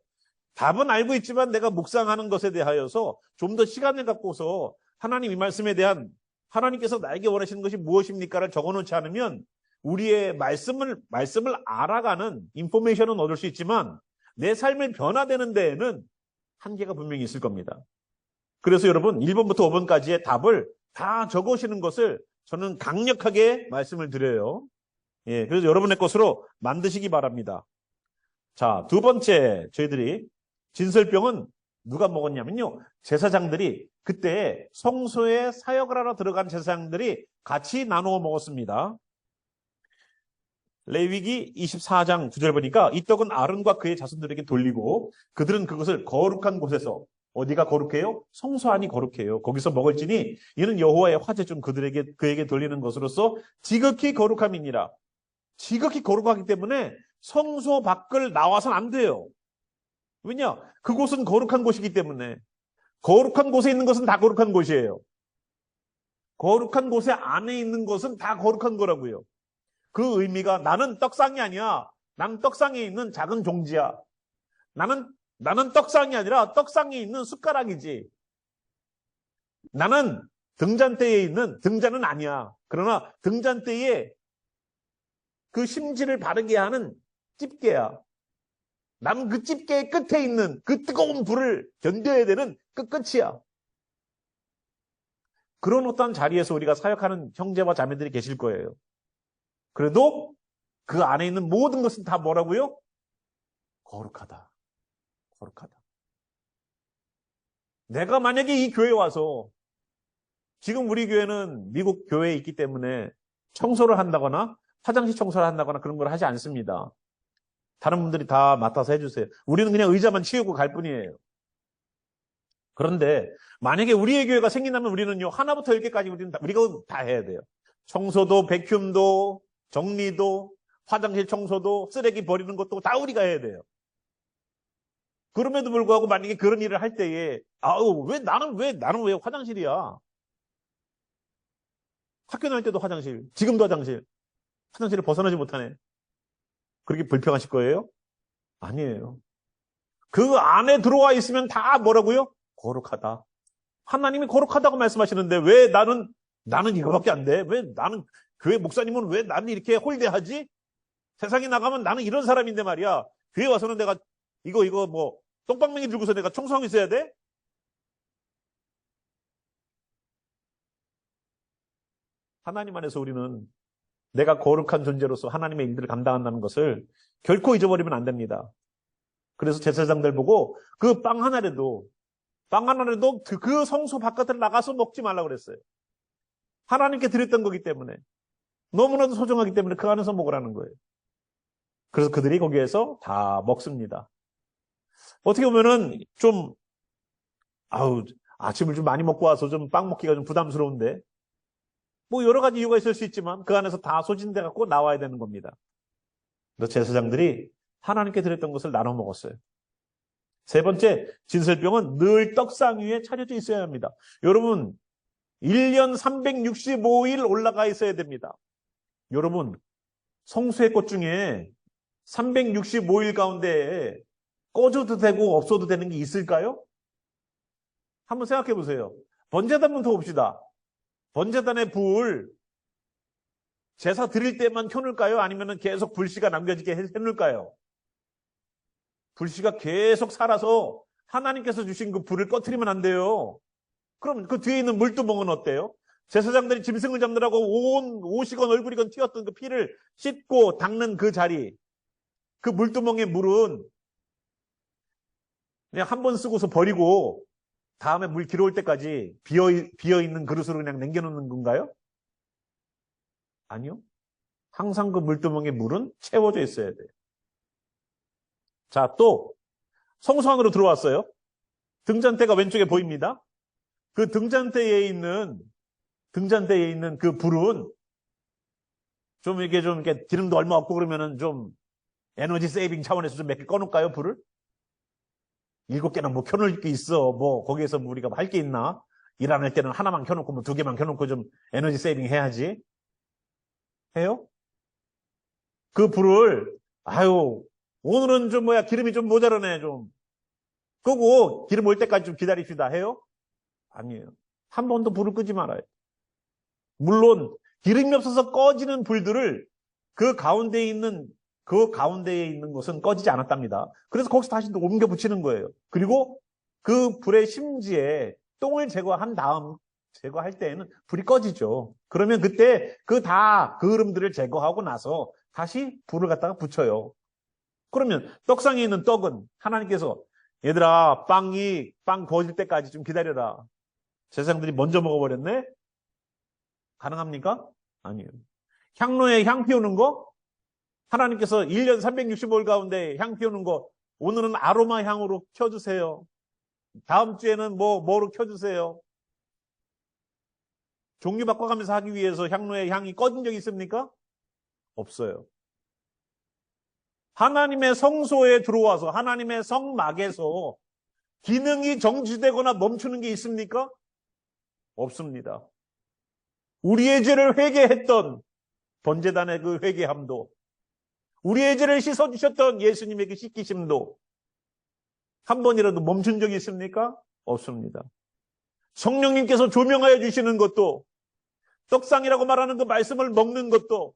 답은 알고 있지만 내가 묵상하는 것에 대하여서 좀 더 시간을 갖고서 하나님 이 말씀에 대한 하나님께서 나에게 원하시는 것이 무엇입니까를 적어놓지 않으면 우리의 말씀을 알아가는 인포메이션은 얻을 수 있지만 내 삶을 변화되는 데에는 한계가 분명히 있을 겁니다. 그래서 여러분 1번부터 5번까지의 답을 다 적으시는 것을 저는 강력하게 말씀을 드려요. 예, 그래서 여러분의 것으로 만드시기 바랍니다. 자, 두 번째 저희들이 진설병은 누가 먹었냐면요, 제사장들이 그때 성소에 사역을 하러 들어간 제사장들이 같이 나누어 먹었습니다. 레위기 24장 9절 보니까 이 떡은 아론과 그의 자손들에게 돌리고 그들은 그것을 거룩한 곳에서, 어디가 거룩해요? 성소 안이 거룩해요. 거기서 먹을지니 이는 여호와의 화제 중 그에게 돌리는 것으로서 지극히 거룩함이니라. 지극히 거룩하기 때문에 성소 밖을 나와서는 안 돼요. 왜냐? 그곳은 거룩한 곳이기 때문에. 거룩한 곳에 있는 것은 다 거룩한 곳이에요. 거룩한 곳에 안에 있는 것은 다 거룩한 거라고요. 그 의미가 나는 떡상이 아니야. 나는 떡상에 있는 작은 종지야. 나는 떡상이 아니라 떡상에 있는 숟가락이지. 나는 등잔대에 있는 등잔은 아니야. 그러나 등잔대에 그 심지를 바르게 하는 집게야. 나는 그 집게의 끝에 있는 그 뜨거운 불을 견뎌야 되는 끝이야. 그런 어떤 자리에서 우리가 사역하는 형제와 자매들이 계실 거예요. 그래도 그 안에 있는 모든 것은 다 뭐라고요? 거룩하다. 거룩하다. 내가 만약에 이 교회에 와서, 지금 우리 교회는 미국 교회에 있기 때문에 청소를 한다거나 화장실 청소를 한다거나 그런 걸 하지 않습니다. 다른 분들이 다 맡아서 해주세요. 우리는 그냥 의자만 치우고 갈 뿐이에요. 그런데 만약에 우리의 교회가 생긴다면 우리는요, 하나부터 10개까지 우리가 다 해야 돼요. 청소도, 백큐움도, 정리도, 화장실 청소도, 쓰레기 버리는 것도 다 우리가 해야 돼요. 그럼에도 불구하고 만약에 그런 일을 할 때에, 나는 왜 화장실이야? 학교 다닐 때도 화장실, 지금도 화장실. 화장실을 벗어나지 못하네. 그렇게 불평하실 거예요? 아니에요. 그 안에 들어와 있으면 다 뭐라고요? 거룩하다. 하나님이 거룩하다고 말씀하시는데 왜 나는 이거밖에 안 돼? 왜 나는 교회 목사님은 왜 나는 이렇게 홀대하지? 세상에 나가면 나는 이런 사람인데 말이야. 교회 와서는 내가 이거 뭐 똥방맹이 들고서 내가 청소하고 있어야 돼? 하나님 안에서 우리는 내가 거룩한 존재로서 하나님의 일들을 감당한다는 것을 결코 잊어버리면 안 됩니다. 그래서 제사장들 보고 그 빵 하나라도 그 성소 바깥을 나가서 먹지 말라고 그랬어요. 하나님께 드렸던 거기 때문에 너무나도 소중하기 때문에 그 안에서 먹으라는 거예요. 그래서 그들이 거기에서 다 먹습니다. 어떻게 보면은 좀 아침을 좀 많이 먹고 와서 좀 빵 먹기가 좀 부담스러운데 뭐 여러 가지 이유가 있을 수 있지만 그 안에서 다 소진돼 갖고 나와야 되는 겁니다. 그래서 제사장들이 하나님께 드렸던 것을 나눠 먹었어요. 세 번째, 진설병은 늘 떡상 위에 차려져 있어야 합니다. 여러분, 1년 365일 올라가 있어야 됩니다. 여러분, 성수의 꽃 중에 365일 가운데 꺼져도 되고 없어도 되는 게 있을까요? 한번 생각해 보세요. 번제단부터 봅시다. 번제단의 불, 제사 드릴 때만 켜놓을까요? 아니면 계속 불씨가 남겨지게 해놓을까요? 불씨가 계속 살아서 하나님께서 주신 그 불을 꺼트리면 안 돼요. 그럼 그 뒤에 있는 물두멍은 어때요? 제사장들이 짐승을 잡느라고 온 옷이건 얼굴이건 튀었던 그 피를 씻고 닦는 그 자리, 그 물두멍의 물은 그냥 한 번 쓰고서 버리고 다음에 물 길어올 때까지 비어있는 그릇으로 그냥 남겨놓는 건가요? 아니요. 항상 그 물두멍의 물은 채워져 있어야 돼요. 자, 또 성소 안으로 들어왔어요. 등잔대가 왼쪽에 보입니다. 그 등잔대에 있는 그 불은 좀 이렇게 기름도 얼마 없고 그러면은 좀 에너지 세이빙 차원에서 좀 몇 개 꺼놓을까요, 불을? 7개나 뭐 켜놓을 게 있어. 뭐 거기에서 우리가 할 게 있나? 일 안 할 때는 하나만 켜놓고 뭐 2개만 켜놓고 좀 에너지 세이빙 해야지. 해요? 그 불을 오늘은 좀 기름이 좀 모자라네 좀. 끄고 기름 올 때까지 좀 기다립시다 해요? 아니에요. 한 번도 불을 끄지 말아요. 물론 기름이 없어서 꺼지는 불들을 그 가운데에 있는 것은 꺼지지 않았답니다. 그래서 거기서 다시 또 옮겨 붙이는 거예요. 그리고 그 불의 심지에 똥을 제거할 때에는 불이 꺼지죠. 그러면 그때 그 그을음들을 제거하고 나서 다시 불을 갖다가 붙여요. 그러면 떡상에 있는 떡은 하나님께서 얘들아 빵 구워질 때까지 좀 기다려라. 제사장들이 먼저 먹어버렸네? 가능합니까? 아니에요. 향로에 향 피우는 거? 하나님께서 1년 365일 가운데 향 피우는 거 오늘은 아로마 향으로 켜주세요. 다음 주에는 뭐로 켜주세요. 종류 바꿔가면서 하기 위해서 향로에 향이 꺼진 적이 있습니까? 없어요. 하나님의 성소에 들어와서 하나님의 성막에서 기능이 정지되거나 멈추는 게 있습니까? 없습니다. 우리의 죄를 회개했던 번제단의 그 회개함도 우리의 죄를 씻어주셨던 예수님의 그 씻기심도 한 번이라도 멈춘 적이 있습니까? 없습니다. 성령님께서 조명하여 주시는 것도 떡상이라고 말하는 그 말씀을 먹는 것도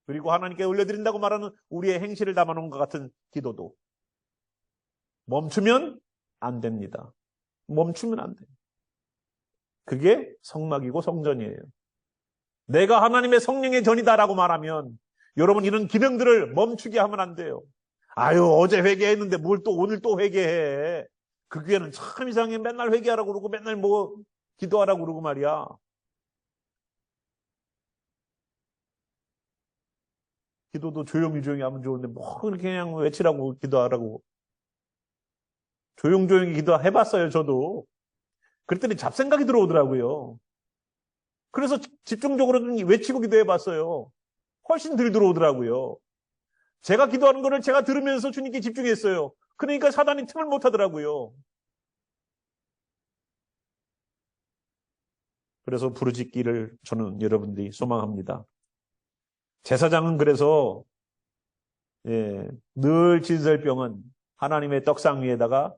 그리고 하나님께 올려드린다고 말하는 우리의 행실을 담아놓은 것 같은 기도도 멈추면 안 됩니다. 멈추면 안 돼요. 그게 성막이고 성전이에요. 내가 하나님의 성령의 전이다라고 말하면 여러분 이런 기능들을 멈추게 하면 안 돼요. 어제 회개했는데 뭘 또 오늘 또 회개해. 그 교회는 참 이상해. 맨날 회개하라고 그러고 맨날 기도하라고 그러고 말이야. 기도도 조용히 하면 좋은데 그렇게 그냥 외치라고 기도하라고. 조용히 기도해봤어요 저도. 그랬더니 잡생각이 들어오더라고요. 그래서 집중적으로 외치고 기도해 봤어요. 훨씬 덜 들어오더라고요. 제가 기도하는 거를 제가 들으면서 주님께 집중했어요. 그러니까 사단이 틈을 못 하더라고요. 그래서 부르짖기를 저는 여러분들이 소망합니다. 제사장은 그래서 늘 진설병은 하나님의 떡상 위에다가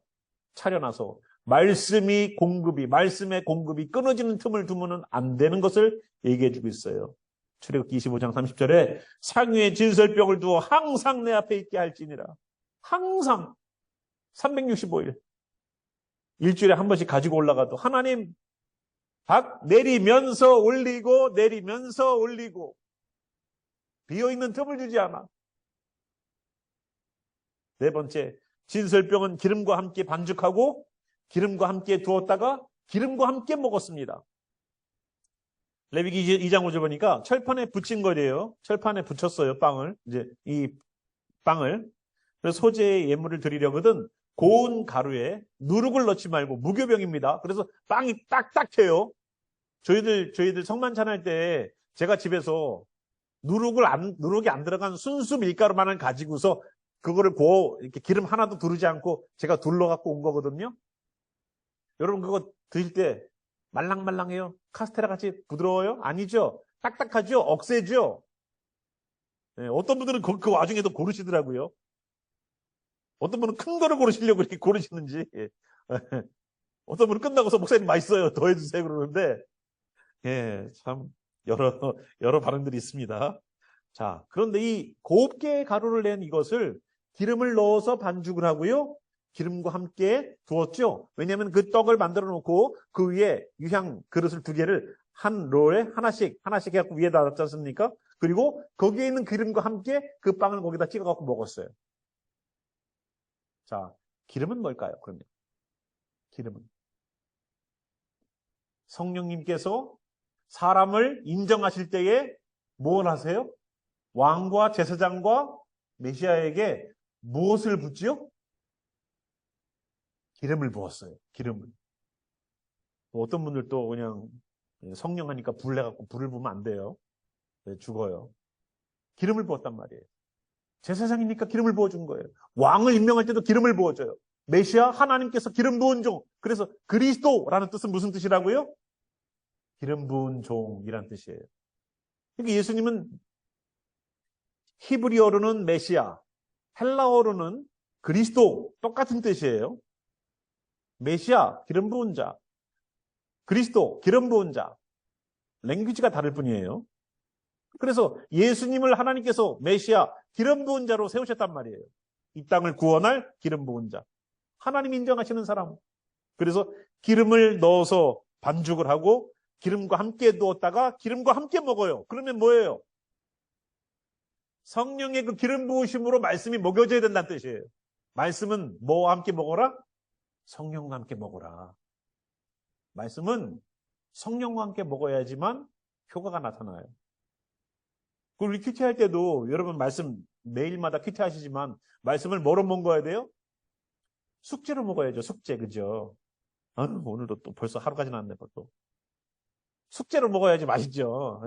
차려놔서 말씀의 공급이 끊어지는 틈을 두면 안 되는 것을 얘기해 주고 있어요. 출애굽기 25장 30절에 상위에 진설병을 두어 항상 내 앞에 있게 할지니라. 항상 365일 일주일에 한 번씩 가지고 올라가도 하나님 내리면서 올리고 비어있는 틈을 주지 않아. 네 번째, 진설병은 기름과 함께 반죽하고 기름과 함께 두었다가 기름과 함께 먹었습니다. 레위기 2장 5절 보니까 철판에 붙인 거래요. 철판에 붙였어요, 빵을. 이제 이 빵을. 그래서 소재의 예물을 드리려거든 고운 가루에 누룩을 넣지 말고 무교병입니다. 그래서 빵이 딱딱해요. 저희들 성만찬할 때 제가 집에서 누룩이 안 들어간 순수 밀가루만을 가지고서 그거를 이렇게 기름 하나도 두르지 않고 제가 둘러갖고 온 거거든요. 여러분 그거 드실 때 말랑말랑해요? 카스테라 같이 부드러워요? 아니죠. 딱딱하죠? 억세죠? 네, 어떤 분들은 그 와중에도 고르시더라고요. 어떤 분은 큰 거를 고르시려고 이렇게 고르시는지. 어떤 분은 끝나고서 목사님 맛있어요. 더 해주세요. 그러는데, 참, 여러 반응들이 있습니다. 자, 그런데 이 곱게 가루를 낸 이것을 기름을 넣어서 반죽을 하고요. 기름과 함께 두었죠. 왜냐하면 그 떡을 만들어 놓고 그 위에 유향 그릇을 2개를 한 롤에 하나씩 해갖고 위에다 놨지 않습니까? 그리고 거기에 있는 기름과 함께 그 빵을 거기다 찍어갖고 먹었어요. 자, 기름은 뭘까요? 그러면 기름은 성령님께서 사람을 인정하실 때에 뭘 하세요? 왕과 제사장과 메시아에게 무엇을 붓지요? 기름을 부었어요. 기름을. 어떤 분들도 그냥 성령 하니까 불 내갖고 불을 부으면 안 돼요. 죽어요. 기름을 부었단 말이에요. 제사장이니까 기름을 부어준 거예요. 왕을 임명할 때도 기름을 부어줘요. 메시아 하나님께서 기름 부은 종. 그래서 그리스도라는 뜻은 무슨 뜻이라고요? 기름 부은 종이란 뜻이에요. 그러니까 예수님은 히브리어로는 메시아, 헬라어로는 그리스도 똑같은 뜻이에요. 메시아, 기름 부은 자. 그리스도, 기름 부은 자. 랭귀지가 다를 뿐이에요. 그래서 예수님을 하나님께서 메시아, 기름 부은 자로 세우셨단 말이에요. 이 땅을 구원할 기름 부은 자. 하나님 인정하시는 사람. 그래서 기름을 넣어서 반죽을 하고 기름과 함께 두었다가 기름과 함께 먹어요. 그러면 뭐예요? 성령의 그 기름 부으심으로 말씀이 먹여져야 된다는 뜻이에요. 말씀은 뭐와 함께 먹어라? 성령과 함께 먹어라. 말씀은 성령과 함께 먹어야지만 효과가 나타나요. 그리고 우리 큐티할 때도 여러분 말씀 매일마다 큐티하시지만 말씀을 뭐로 먹어야 돼요? 숙제로 먹어야죠. 숙제, 그죠? 오늘도 또 벌써 하루까지 났네, 또. 숙제로 먹어야지 맛있죠.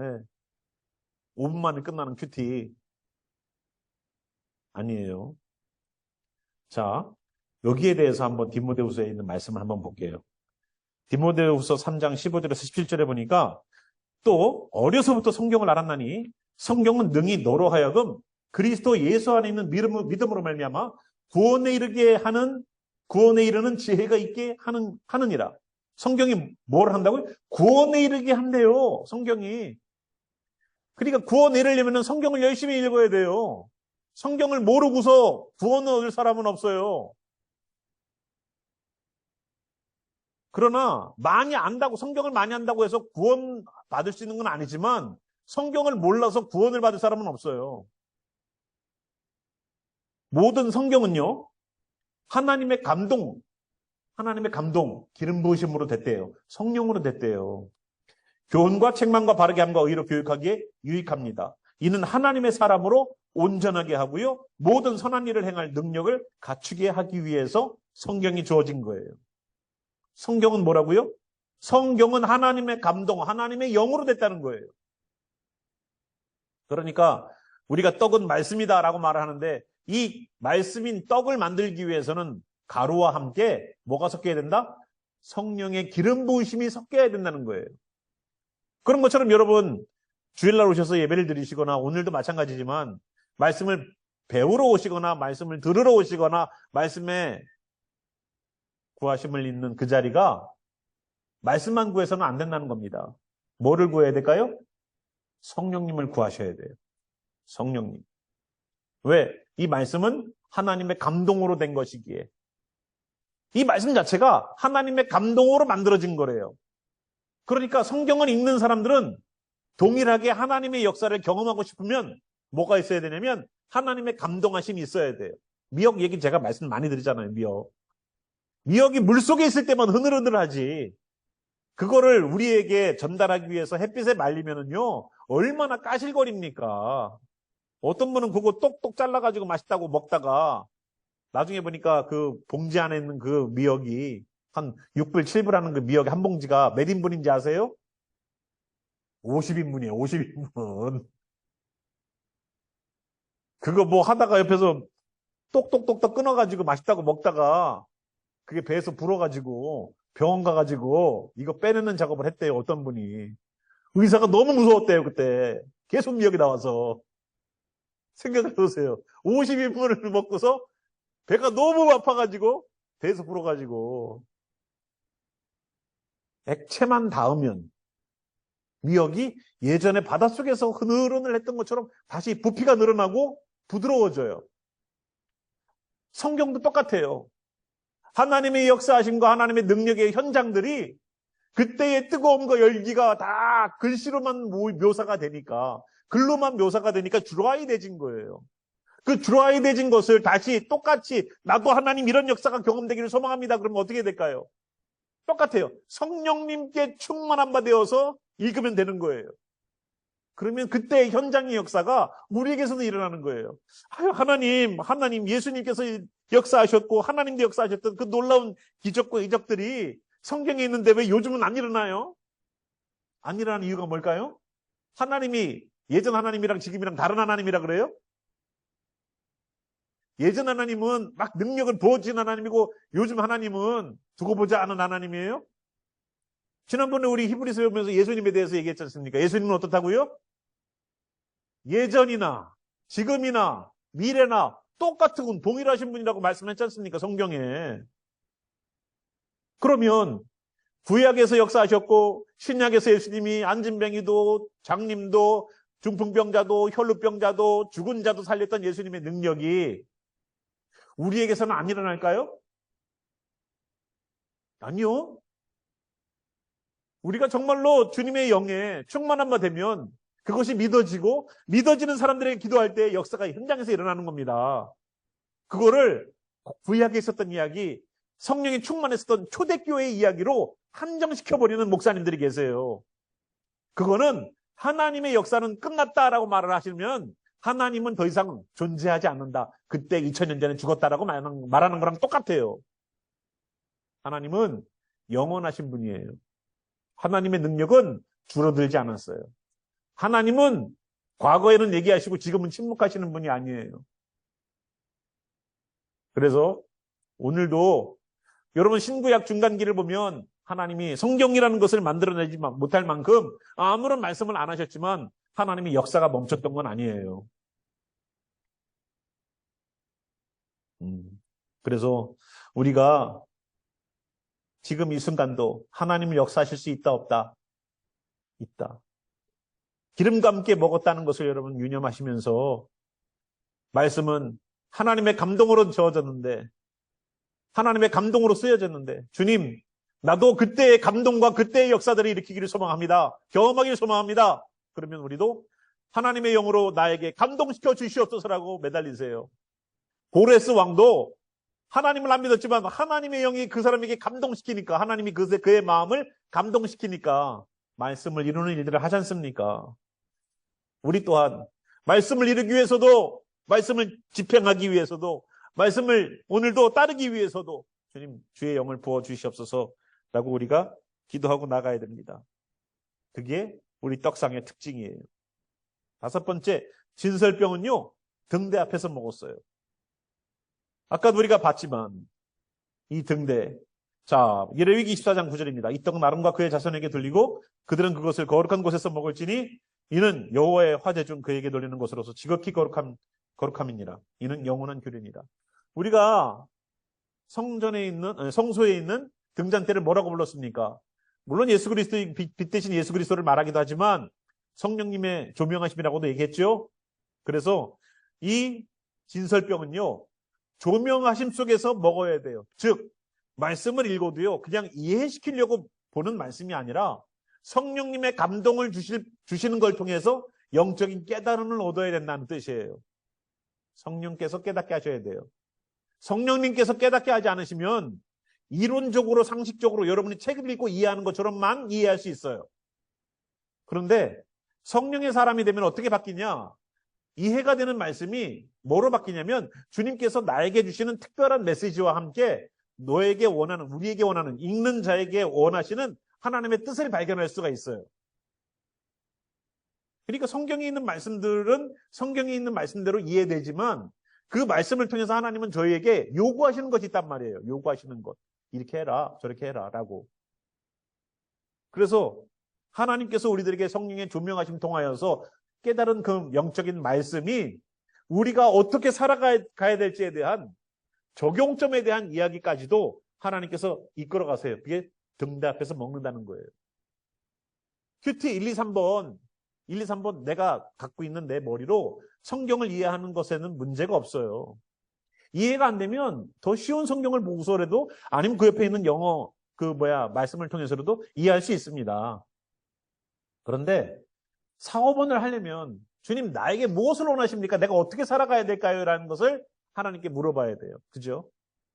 5분 만에 끝나는 큐티. 아니에요. 자, 여기에 대해서 한번 디모데후서에 있는 말씀을 한번 볼게요. 디모데후서 3장 15절에서 17절에 보니까 또 어려서부터 성경을 알았나니 성경은 능히 너로 하여금 그리스도 예수 안에 있는 믿음으로 말미암아 구원에 이르는 지혜가 있게 하느니라. 성경이 뭘 한다고요? 구원에 이르게 한대요. 성경이. 그러니까 구원에 이르려면 성경을 열심히 읽어야 돼요. 성경을 모르고서 구원을 얻을 사람은 없어요. 그러나 성경을 많이 안다고 해서 구원 받을 수 있는 건 아니지만 성경을 몰라서 구원을 받을 사람은 없어요. 모든 성경은요, 하나님의 감동, 기름 부으심으로 됐대요. 성령으로 됐대요. 교훈과 책망과 바르게 함과 의로 교육하기에 유익합니다. 이는 하나님의 사람으로 온전하게 하고요, 모든 선한 일을 행할 능력을 갖추게 하기 위해서 성경이 주어진 거예요. 성경은 뭐라고요? 성경은 하나님의 감동, 하나님의 영으로 됐다는 거예요. 그러니까 우리가 떡은 말씀이다라고 말을 하는데 이 말씀인 떡을 만들기 위해서는 가루와 함께 뭐가 섞여야 된다? 성령의 기름 부으심이 섞여야 된다는 거예요. 그런 것처럼 여러분 주일날 오셔서 예배를 드리시거나 오늘도 마찬가지지만 말씀을 배우러 오시거나 말씀을 들으러 오시거나 말씀에 구하심을 있는 그 자리가 말씀만 구해서는 안 된다는 겁니다. 뭐를 구해야 될까요? 성령님을 구하셔야 돼요. 성령님. 왜? 이 말씀은 하나님의 감동으로 된 것이기에. 이 말씀 자체가 하나님의 감동으로 만들어진 거래요. 그러니까 성경을 읽는 사람들은 동일하게 하나님의 역사를 경험하고 싶으면 뭐가 있어야 되냐면 하나님의 감동하심이 있어야 돼요. 미역 얘기 제가 말씀 많이 드리잖아요. 미역이 물속에 있을 때만 흐느흐느하지 그거를 우리에게 전달하기 위해서 햇빛에 말리면은요 얼마나 까실거립니까? 어떤 분은 그거 똑똑 잘라가지고 맛있다고 먹다가 나중에 보니까 그 봉지 안에 있는 그 미역이 한 6불, 7불 하는 그 미역이 한 봉지가 몇 인분인지 아세요? 50인분이에요. 50인분. 그거 뭐 하다가 옆에서 똑똑똑똑 끊어가지고 맛있다고 먹다가 그게 배에서 불어가지고 병원 가가지고 이거 빼내는 작업을 했대요. 어떤 분이. 의사가 너무 무서웠대요. 그때. 계속 미역이 나와서. 생각을 해보세요. 50인분을 먹고서 배가 너무 아파가지고 배에서 불어가지고 액체만 닿으면 미역이 예전에 바닷속에서 흐느흐느 했던 것처럼 다시 부피가 늘어나고 부드러워져요. 성경도 똑같아요. 하나님의 역사하심과 하나님의 능력의 현장들이 그때의 뜨거움과 열기가 다 글씨로만 묘사가 되니까 글로만 묘사가 되니까 드라이돼진 거예요. 그 드라이돼진 것을 다시 똑같이 나도 하나님 이런 역사가 경험되기를 소망합니다. 그러면 어떻게 될까요? 똑같아요. 성령님께 충만한 바 되어서 읽으면 되는 거예요. 그러면 그때의 현장의 역사가 우리에게서도 일어나는 거예요. 아유, 하나님, 예수님께서 역사하셨고 하나님도 역사하셨던 그 놀라운 기적과 이적들이 성경에 있는데 왜 요즘은 안 일어나요? 안 일어나는 이유가 뭘까요? 하나님이 예전 하나님이랑 지금이랑 다른 하나님이라 그래요? 예전 하나님은 막 능력을 부어주신 하나님이고 요즘 하나님은 두고 보자 하는 하나님이에요? 지난번에 우리 히브리서 배우면서 예수님에 대해서 얘기했지 않습니까? 예수님은 어떻다고요? 예전이나 지금이나 미래나 똑같은 동일하신 분이라고 말씀했지 않습니까? 성경에. 그러면 구약에서 역사하셨고 신약에서 예수님이 안진뱅이도 장님도 중풍병자도 혈루병자도 죽은 자도 살렸던 예수님의 능력이 우리에게서는 안 일어날까요? 아니요. 우리가 정말로 주님의 영에 충만한 바 되면 그것이 믿어지고 믿어지는 사람들에게 기도할 때 역사가 현장에서 일어나는 겁니다. 그거를 구약에 있었던 이야기, 성령이 충만했었던 초대교회의 이야기로 한정시켜버리는 목사님들이 계세요. 그거는 하나님의 역사는 끝났다라고 말을 하시면 하나님은 더 이상 존재하지 않는다. 그때 2000년 전에 죽었다라고 말하는 거랑 똑같아요. 하나님은 영원하신 분이에요. 하나님의 능력은 줄어들지 않았어요. 하나님은 과거에는 얘기하시고 지금은 침묵하시는 분이 아니에요. 그래서 오늘도 여러분 신구약 중간기를 보면 하나님이 성경이라는 것을 만들어내지 못할 만큼 아무런 말씀을 안 하셨지만 하나님이 역사가 멈췄던 건 아니에요. 그래서 우리가 지금 이 순간도 하나님을 역사하실 수 있다 없다? 있다. 기름과 함께 먹었다는 것을 여러분 유념하시면서 말씀은 하나님의 감동으로 저어졌는데 하나님의 감동으로 쓰여졌는데 주님 나도 그때의 감동과 그때의 역사들을 일으키기를 소망합니다. 경험하기를 소망합니다. 그러면 우리도 하나님의 영으로 나에게 감동시켜 주시옵소서라고 매달리세요. 고레스 왕도 하나님을 안 믿었지만 하나님의 영이 그 사람에게 감동시키니까 하나님이 그의 마음을 감동시키니까 말씀을 이루는 일들을 하지 않습니까? 우리 또한 말씀을 이루기 위해서도 말씀을 집행하기 위해서도 말씀을 오늘도 따르기 위해서도 주님 주의 영을 부어 주시옵소서라고 우리가 기도하고 나가야 됩니다. 그게 우리 떡상의 특징이에요. 다섯 번째, 진설병은요, 등대 앞에서 먹었어요. 아까도 우리가 봤지만 이 등대, 자, 레위기 24장 9절입니다. 이 떡은 아론과 그의 자손에게 돌리고 그들은 그것을 거룩한 곳에서 먹을지니 이는 여호와의 화제 중 그에게 돌리는 것으로서 지극히 거룩함이니라. 이는 영원한 규례니라. 우리가 성소에 있는 등잔대를 뭐라고 불렀습니까? 물론 예수 그리스도의 빛 대신 예수 그리스도를 말하기도 하지만 성령님의 조명하심이라고도 얘기했죠. 그래서 이 진설병은요, 조명하심 속에서 먹어야 돼요. 즉, 말씀을 읽어도요, 그냥 이해시키려고 보는 말씀이 아니라 성령님의 감동을 주시는 걸 통해서 영적인 깨달음을 얻어야 된다는 뜻이에요. 성령께서 깨닫게 하셔야 돼요. 성령님께서 깨닫게 하지 않으시면 이론적으로, 상식적으로 여러분이 책을 읽고 이해하는 것처럼만 이해할 수 있어요. 그런데 성령의 사람이 되면 어떻게 바뀌냐? 이해가 되는 말씀이 뭐로 바뀌냐면 주님께서 나에게 주시는 특별한 메시지와 함께 너에게 원하는, 우리에게 원하는, 읽는 자에게 원하시는 하나님의 뜻을 발견할 수가 있어요. 그러니까 성경에 있는 말씀들은 성경에 있는 말씀대로 이해되지만 그 말씀을 통해서 하나님은 저희에게 요구하시는 것이 있단 말이에요. 요구하시는 것. 이렇게 해라, 저렇게 해라 라고. 그래서 하나님께서 우리들에게 성령의 조명하심 통하여서 깨달은 그 영적인 말씀이 우리가 어떻게 살아가야 될지에 대한 적용점에 대한 이야기까지도 하나님께서 이끌어 가세요. 그게 등대 앞에서 먹는다는 거예요. 큐티 1, 2, 3번 내가 갖고 있는 내 머리로 성경을 이해하는 것에는 문제가 없어요. 이해가 안 되면 더 쉬운 성경을 보고서라도 아니면 그 옆에 있는 영어 말씀을 통해서라도 이해할 수 있습니다. 그런데 4, 5번을 하려면 주님 나에게 무엇을 원하십니까? 내가 어떻게 살아가야 될까요? 라는 것을 하나님께 물어봐야 돼요. 그죠?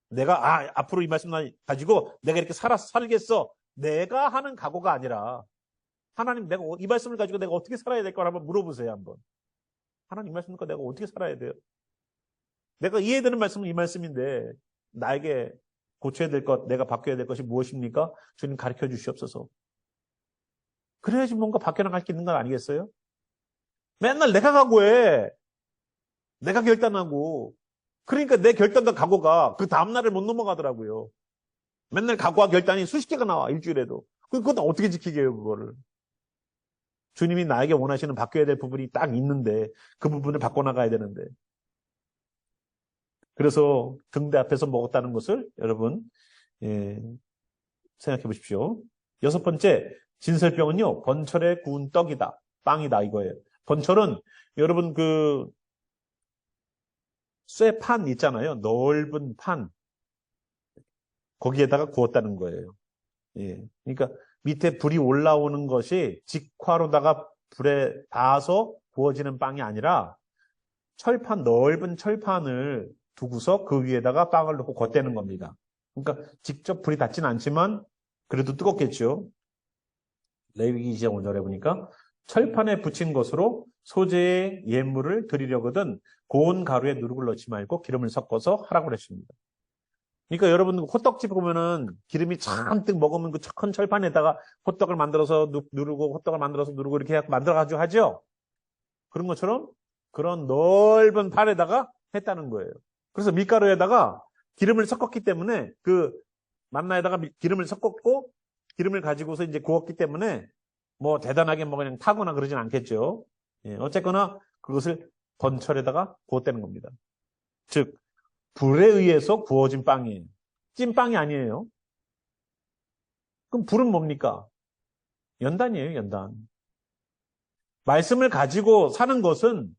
내가 앞으로 이 말씀만 가지고 내가 이렇게 살겠어. 내가 하는 각오가 아니라 하나님 내가 이 말씀을 가지고 내가 어떻게 살아야 될까 한번 물어보세요. 한번. 하나님 이 말씀과 내가 어떻게 살아야 돼요? 내가 이해되는 말씀은 이 말씀인데 나에게 고쳐야 될 것, 내가 바뀌어야 될 것이 무엇입니까? 주님 가르쳐 주시옵소서. 그래야지 뭔가 바뀌어나갈 게 있는 건 아니겠어요? 맨날 내가 각오해. 내가 결단하고. 그러니까 내 결단과 각오가 그 다음날을 못 넘어가더라고요. 맨날 각오와 결단이 수십 개가 나와, 일주일에도. 그건 어떻게 지키게 해요, 그거를. 주님이 나에게 원하시는 바뀌어야 될 부분이 딱 있는데 그 부분을 바꿔나가야 되는데. 그래서 등대 앞에서 먹었다는 것을 여러분 생각해 보십시오. 여섯 번째, 진설병은요, 번철에 구운 떡이다, 빵이다 이거예요. 번철은 여러분 쇠판 있잖아요. 넓은 판. 거기에다가 구웠다는 거예요. 예. 그러니까 밑에 불이 올라오는 것이 직화로다가 불에 닿아서 구워지는 빵이 아니라 넓은 철판을 두고서 그 위에다가 빵을 넣고 겉대는 겁니다. 그러니까 직접 불이 닿지는 않지만 그래도 뜨겁겠죠. 레위기 2장 5절에 보니까 철판에 붙인 것으로 소재의 예물을 드리려거든 고운 가루에 누룩을 넣지 말고 기름을 섞어서 하라고 그랬습니다. 그러니까 여러분 호떡집 보면은 기름이 잔뜩 먹으면 그 큰 철판에다가 호떡을 만들어서 누르고 호떡을 만들어서 누르고 이렇게 만들어가지고 하죠. 그런 것처럼 그런 넓은 판에다가 했다는 거예요. 그래서 밀가루에다가 기름을 섞었기 때문에 그 만나에다가 기름을 섞었고 기름을 가지고서 이제 구웠기 때문에 뭐 대단하게 뭐 그냥 타거나 그러진 않겠죠. 예, 어쨌거나 그것을 번철에다가 구웠다는 겁니다. 즉 불에 의해서 구워진 빵이에요. 찐빵이 아니에요. 그럼 불은 뭡니까? 연단이에요, 연단. 말씀을 가지고 사는 것은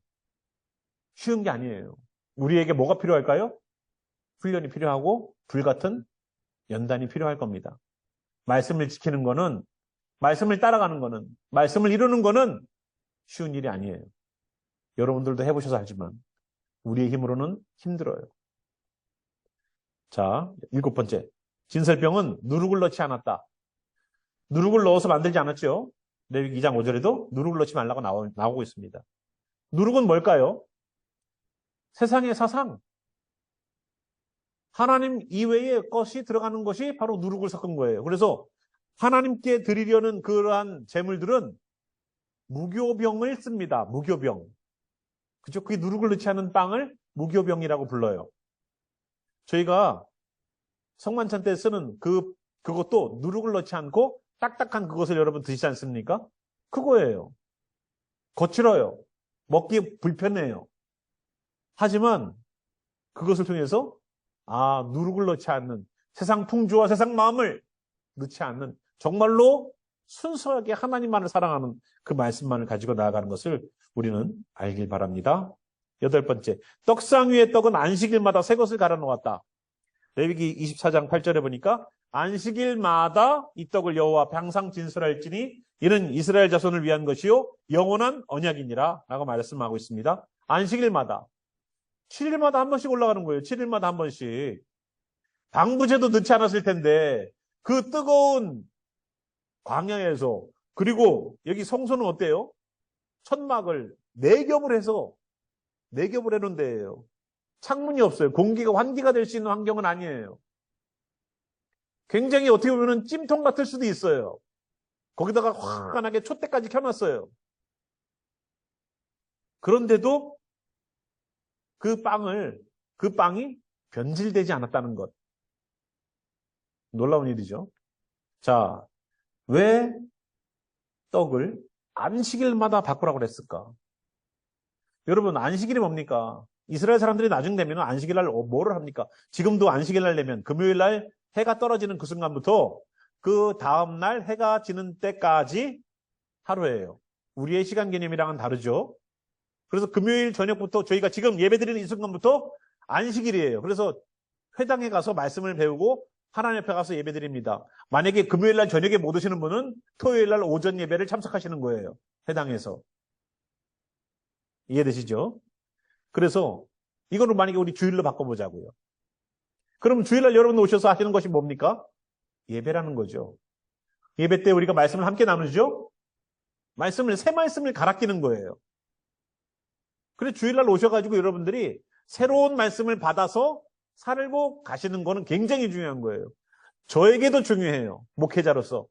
쉬운 게 아니에요. 우리에게 뭐가 필요할까요? 훈련이 필요하고 불같은 연단이 필요할 겁니다. 말씀을 지키는 거는, 말씀을 따라가는 거는, 말씀을 이루는 거는 쉬운 일이 아니에요. 여러분들도 해보셔서 알지만 우리의 힘으로는 힘들어요. 자, 7번째. 진설병은 누룩을 넣지 않았다. 누룩을 넣어서 만들지 않았죠? 레위기 2장 5절에도 누룩을 넣지 말라고 나오고 있습니다. 누룩은 뭘까요? 세상의 사상. 하나님 이외의 것이 들어가는 것이 바로 누룩을 섞은 거예요. 그래서 하나님께 드리려는 그러한 제물들은 무교병을 씁니다. 무교병. 그죠? 그게 누룩을 넣지 않은 빵을 무교병이라고 불러요. 저희가 성만찬 때 쓰는 그것도 누룩을 넣지 않고 딱딱한 그것을 여러분 드시지 않습니까? 그거예요. 거칠어요. 먹기 불편해요. 하지만 그것을 통해서 누룩을 넣지 않는, 세상 풍조와 세상 마음을 넣지 않는, 정말로 순수하게 하나님만을 사랑하는 그 말씀만을 가지고 나아가는 것을 우리는 알길 바랍니다. 8번째, 떡상 위의 떡은 안식일마다 새 것을 갈아 놓았다. 레위기 24장 8절에 보니까 안식일마다 이 떡을 여호와 앞에 항상 진설할지니 이는 이스라엘 자손을 위한 것이요 영원한 언약이니라 라고 말씀하고 있습니다. 안식일마다 7일마다 한 번씩 올라가는 거예요. 7일마다 한 번씩. 방부제도 넣지 않았을 텐데 그 뜨거운 광야에서, 그리고 여기 성소는 어때요? 천막을 4겹을 해서 4겹을 해놓은 데예요. 창문이 없어요. 공기가 환기가 될 수 있는 환경은 아니에요. 굉장히 어떻게 보면 찜통 같을 수도 있어요. 거기다가 환하게 촛대까지 켜놨어요. 그런데도 그 빵이 변질되지 않았다는 것. 놀라운 일이죠. 자, 왜 떡을 안식일마다 바꾸라고 그랬을까? 여러분, 안식일이 뭡니까? 이스라엘 사람들이 나중 되면 안식일날 뭐를 합니까? 지금도 안식일날 되면 금요일날 해가 떨어지는 그 순간부터 그 다음날 해가 지는 때까지 하루예요. 우리의 시간 개념이랑은 다르죠. 그래서 금요일 저녁부터 저희가 지금 예배드리는 이 순간부터 안식일이에요. 그래서 회당에 가서 말씀을 배우고 하나님 앞에 가서 예배드립니다. 만약에 금요일날 저녁에 못 오시는 분은 토요일날 오전 예배를 참석하시는 거예요. 회당에서. 이해되시죠? 그래서 이거는 만약에 우리 주일로 바꿔보자고요. 그럼 주일날 여러분 오셔서 하시는 것이 뭡니까? 예배라는 거죠. 예배 때 우리가 말씀을 함께 나누죠? 새 말씀을 갈아 끼는 거예요. 그래서 주일날 오셔가지고 여러분들이 새로운 말씀을 받아서 살고 가시는 거는 굉장히 중요한 거예요. 저에게도 중요해요. 목회자로서.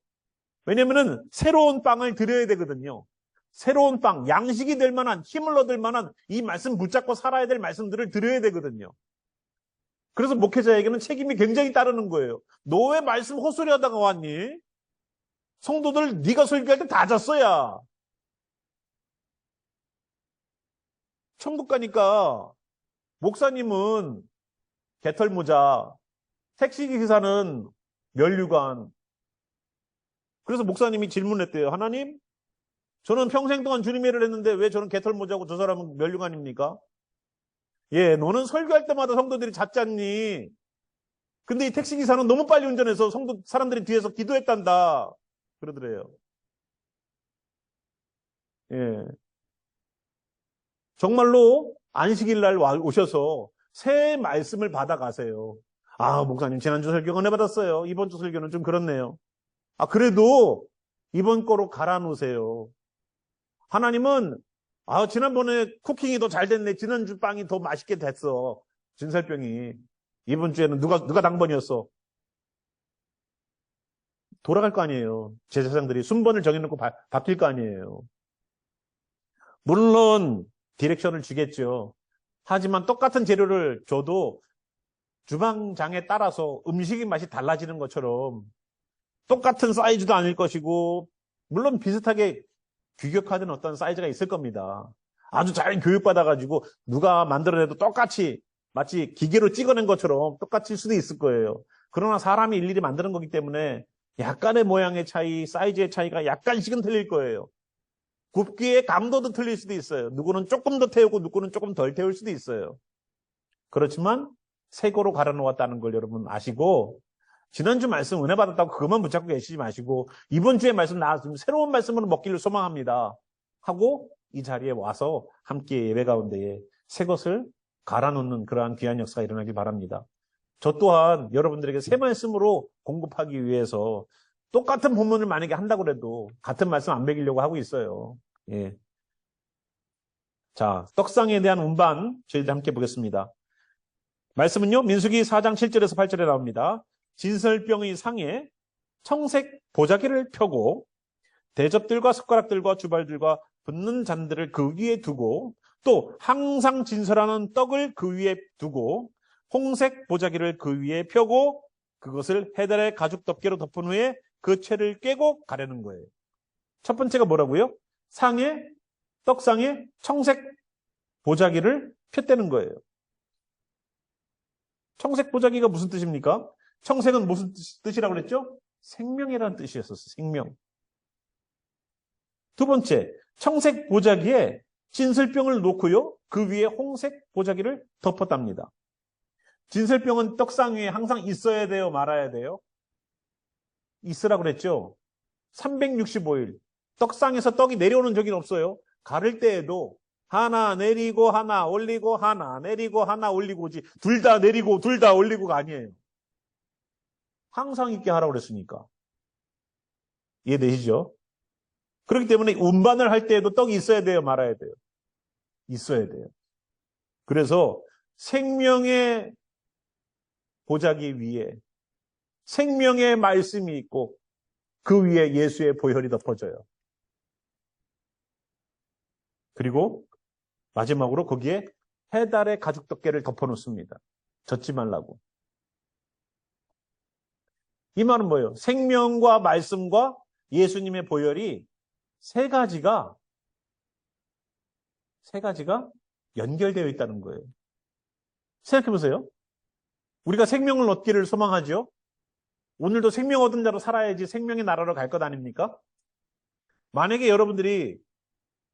왜냐면은 새로운 빵을 드려야 되거든요. 새로운 빵, 양식이 될 만한, 힘을 얻을 만한 이 말씀 붙잡고 살아야 될 말씀들을 드려야 되거든요. 그래서 목회자에게는 책임이 굉장히 따르는 거예요. 너 왜 말씀 헛소리 하다가 왔니? 성도들 네가 설교할 때 다 잤어야. 천국 가니까 목사님은 개털모자, 택시기사는 면류관. 그래서 목사님이 질문했대요. 하나님, 저는 평생 동안 주님의 일을 했는데 왜 저는 개털모자고 저 사람은 면류관입니까? 예, 너는 설교할 때마다 성도들이 잤잖니. 근데 이 택시기사는 너무 빨리 운전해서 사람들이 뒤에서 기도했단다. 그러더래요. 예. 정말로 안식일 날 오셔서 새 말씀을 받아가세요. 목사님 지난주 설교 은혜 받았어요. 이번 주 설교는 좀 그렇네요. 그래도 이번 거로 갈아 놓으세요. 하나님은 지난번에 쿠킹이 더 잘 됐네. 지난주 빵이 더 맛있게 됐어. 진설병이. 이번 주에는 누가 당번이었어? 돌아갈 거 아니에요. 제사장들이 순번을 정해놓고 바뀔 거 아니에요. 물론 디렉션을 주겠죠. 하지만 똑같은 재료를 줘도 주방장에 따라서 음식의 맛이 달라지는 것처럼 똑같은 사이즈도 아닐 것이고, 물론 비슷하게 규격화된 어떤 사이즈가 있을 겁니다. 아주 잘 교육받아가지고 누가 만들어내도 똑같이 마치 기계로 찍어낸 것처럼 똑같을 수도 있을 거예요. 그러나 사람이 일일이 만드는 거기 때문에 약간의 모양의 차이, 사이즈의 차이가 약간씩은 틀릴 거예요. 굽기의 감도도 틀릴 수도 있어요. 누구는 조금 더 태우고 누구는 조금 덜 태울 수도 있어요. 그렇지만 새거로 갈아 놓았다는 걸 여러분 아시고, 지난주 말씀 은혜 받았다고 그것만 붙잡고 계시지 마시고 이번 주에 말씀 나왔으면 새로운 말씀으로 먹기를 소망합니다 하고 이 자리에 와서 함께 예배 가운데에 새 것을 갈아 놓는 그러한 귀한 역사가 일어나길 바랍니다. 저 또한 여러분들에게 새 말씀으로 공급하기 위해서 똑같은 본문을 만약에 한다고 해도 같은 말씀 안 먹이려고 하고 있어요. 예. 자, 떡상에 대한 운반 저희들 함께 보겠습니다. 말씀은요, 민수기 4장 7절에서 8절에 나옵니다. 진설병의 상에 청색 보자기를 펴고 대접들과 숟가락들과 주발들과 붓는 잔들을 그 위에 두고 또 항상 진설하는 떡을 그 위에 두고 홍색 보자기를 그 위에 펴고 그것을 해달의 가죽 덮개로 덮은 후에 그 채를 깨고 가려는 거예요. 첫 번째가 뭐라고요? 떡상에 청색 보자기를 폈다는 거예요. 청색 보자기가 무슨 뜻입니까? 청색은 무슨 뜻이라고 그랬죠? 생명이라는 뜻이었었어요. 생명. 두 번째, 청색 보자기에 진설병을 놓고요. 그 위에 홍색 보자기를 덮었답니다. 진설병은 떡상 위에 항상 있어야 돼요? 말아야 돼요? 있으라고 그랬죠? 365일. 떡상에서 떡이 내려오는 적이 없어요. 가를 때에도 하나 내리고 하나 올리고 하나 내리고 하나 올리고지 둘 다 내리고 둘 다 올리고가 아니에요. 항상 있게 하라고 그랬으니까. 이해되시죠? 그렇기 때문에 운반을 할 때에도 떡이 있어야 돼요? 말아야 돼요? 있어야 돼요. 그래서 생명의 보자기 위에 생명의 말씀이 있고 그 위에 예수의 보혈이 덮어져요. 그리고 마지막으로 거기에 해달의 가죽 덮개를 덮어놓습니다. 젖지 말라고. 이 말은 뭐예요? 생명과 말씀과 예수님의 보혈이 세 가지가 연결되어 있다는 거예요. 생각해보세요. 우리가 생명을 얻기를 소망하죠? 오늘도 생명 얻은 자로 살아야지 생명의 나라로 갈 것 아닙니까? 만약에 여러분들이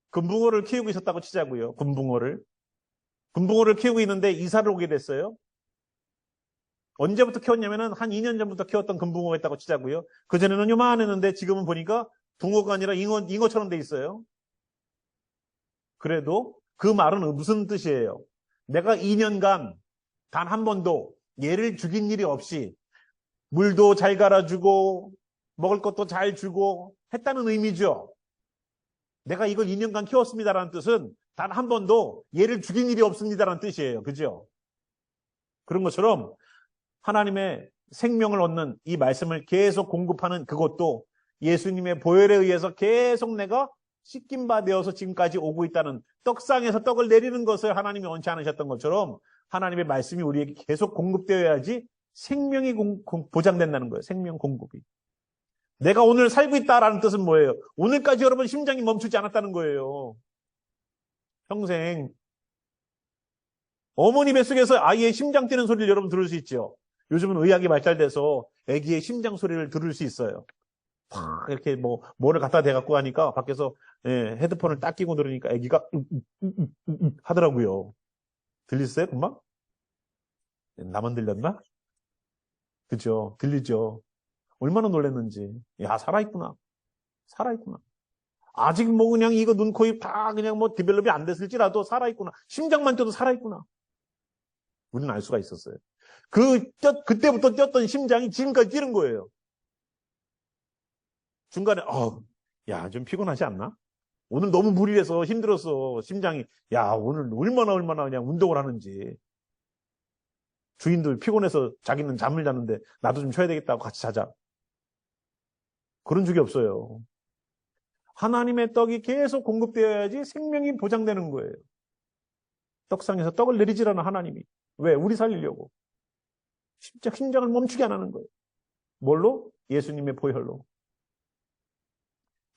금붕어를 키우고 있었다고 치자고요. 금붕어를 키우고 있는데 이사를 오게 됐어요. 언제부터 키웠냐면은 한 2년 전부터 키웠던 금붕어가 있다고 치자고요. 그전에는 요만했는데 지금은 보니까 붕어가 아니라 잉어처럼 돼 있어요. 그래도 그 말은 무슨 뜻이에요? 내가 2년간 단 한 번도 얘를 죽인 일이 없이 물도 잘 갈아주고 먹을 것도 잘 주고 했다는 의미죠. 내가 이걸 2년간 키웠습니다라는 뜻은 단 한 번도 얘를 죽인 일이 없습니다라는 뜻이에요. 그죠? 그런 것처럼 하나님의 생명을 얻는 이 말씀을 계속 공급하는 그것도 예수님의 보혈에 의해서 계속 내가 씻긴 바 되어서 지금까지 오고 있다는 떡상에서 떡을 내리는 것을 하나님이 원치 않으셨던 것처럼 하나님의 말씀이 우리에게 계속 공급되어야지 생명이 보장된다는 거예요. 생명 공급이. 내가 오늘 살고 있다라는 뜻은 뭐예요? 오늘까지 여러분 심장이 멈추지 않았다는 거예요. 평생. 어머니 뱃속에서 아이의 심장 뛰는 소리를 여러분 들을 수 있죠. 요즘은 의학이 발달돼서 아기의 심장 소리를 들을 수 있어요. 팍 이렇게 뭐를 갖다 대갖고 하니까 밖에서 헤드폰을 딱 끼고 들으니까 아기가 하더라고요. 들리세요, 금방? 나만 들렸나? 그죠? 들리죠? 얼마나 놀랐는지. 야, 살아있구나. 살아있구나. 아직 그냥 이거 눈, 코, 입 다 그냥 디벨롭이 안 됐을지라도 살아있구나. 심장만 뛰어도 살아있구나. 우리는 알 수가 있었어요. 그때부터 뛰었던 심장이 지금까지 뛰는 거예요. 중간에, 야, 좀 피곤하지 않나? 오늘 너무 무리해서 힘들었어. 심장이. 야, 오늘 얼마나 그냥 운동을 하는지. 주인들 피곤해서 자기는 잠을 자는데 나도 좀 쉬어야 되겠다고 같이 자자. 그런 적이 없어요. 하나님의 떡이 계속 공급되어야지 생명이 보장되는 거예요. 떡상에서 떡을 내리지라는 하나님이. 왜? 우리 살리려고. 심장을 멈추게 안 하는 거예요. 뭘로? 예수님의 보혈로.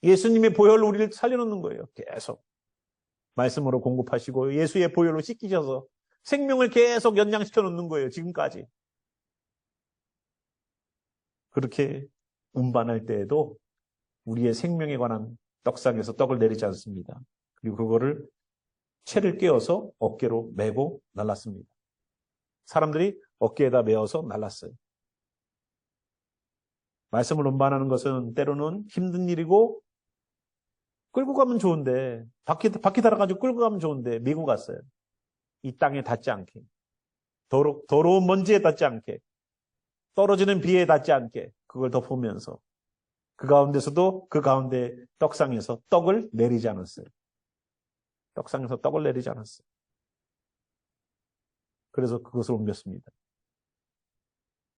예수님의 보혈로 우리를 살려놓는 거예요. 계속. 말씀으로 공급하시고 예수의 보혈로 씻기셔서 생명을 계속 연장시켜 놓는 거예요. 지금까지. 그렇게 운반할 때에도 우리의 생명에 관한 떡상에서 떡을 내리지 않습니다. 그리고 그거를 채를 꿰어서 어깨로 메고 날랐습니다. 사람들이 어깨에다 메어서 날랐어요. 말씀을 운반하는 것은 때로는 힘든 일이고 끌고 가면 좋은데 바퀴 달아가지고 끌고 가면 좋은데 메고 갔어요. 이 땅에 닿지 않게. 더러운 먼지에 닿지 않게. 떨어지는 비에 닿지 않게. 그걸 덮으면서 그 가운데서도 그 가운데 떡상에서 떡을 내리지 않았어요. 떡상에서 떡을 내리지 않았어요. 그래서 그것을 옮겼습니다.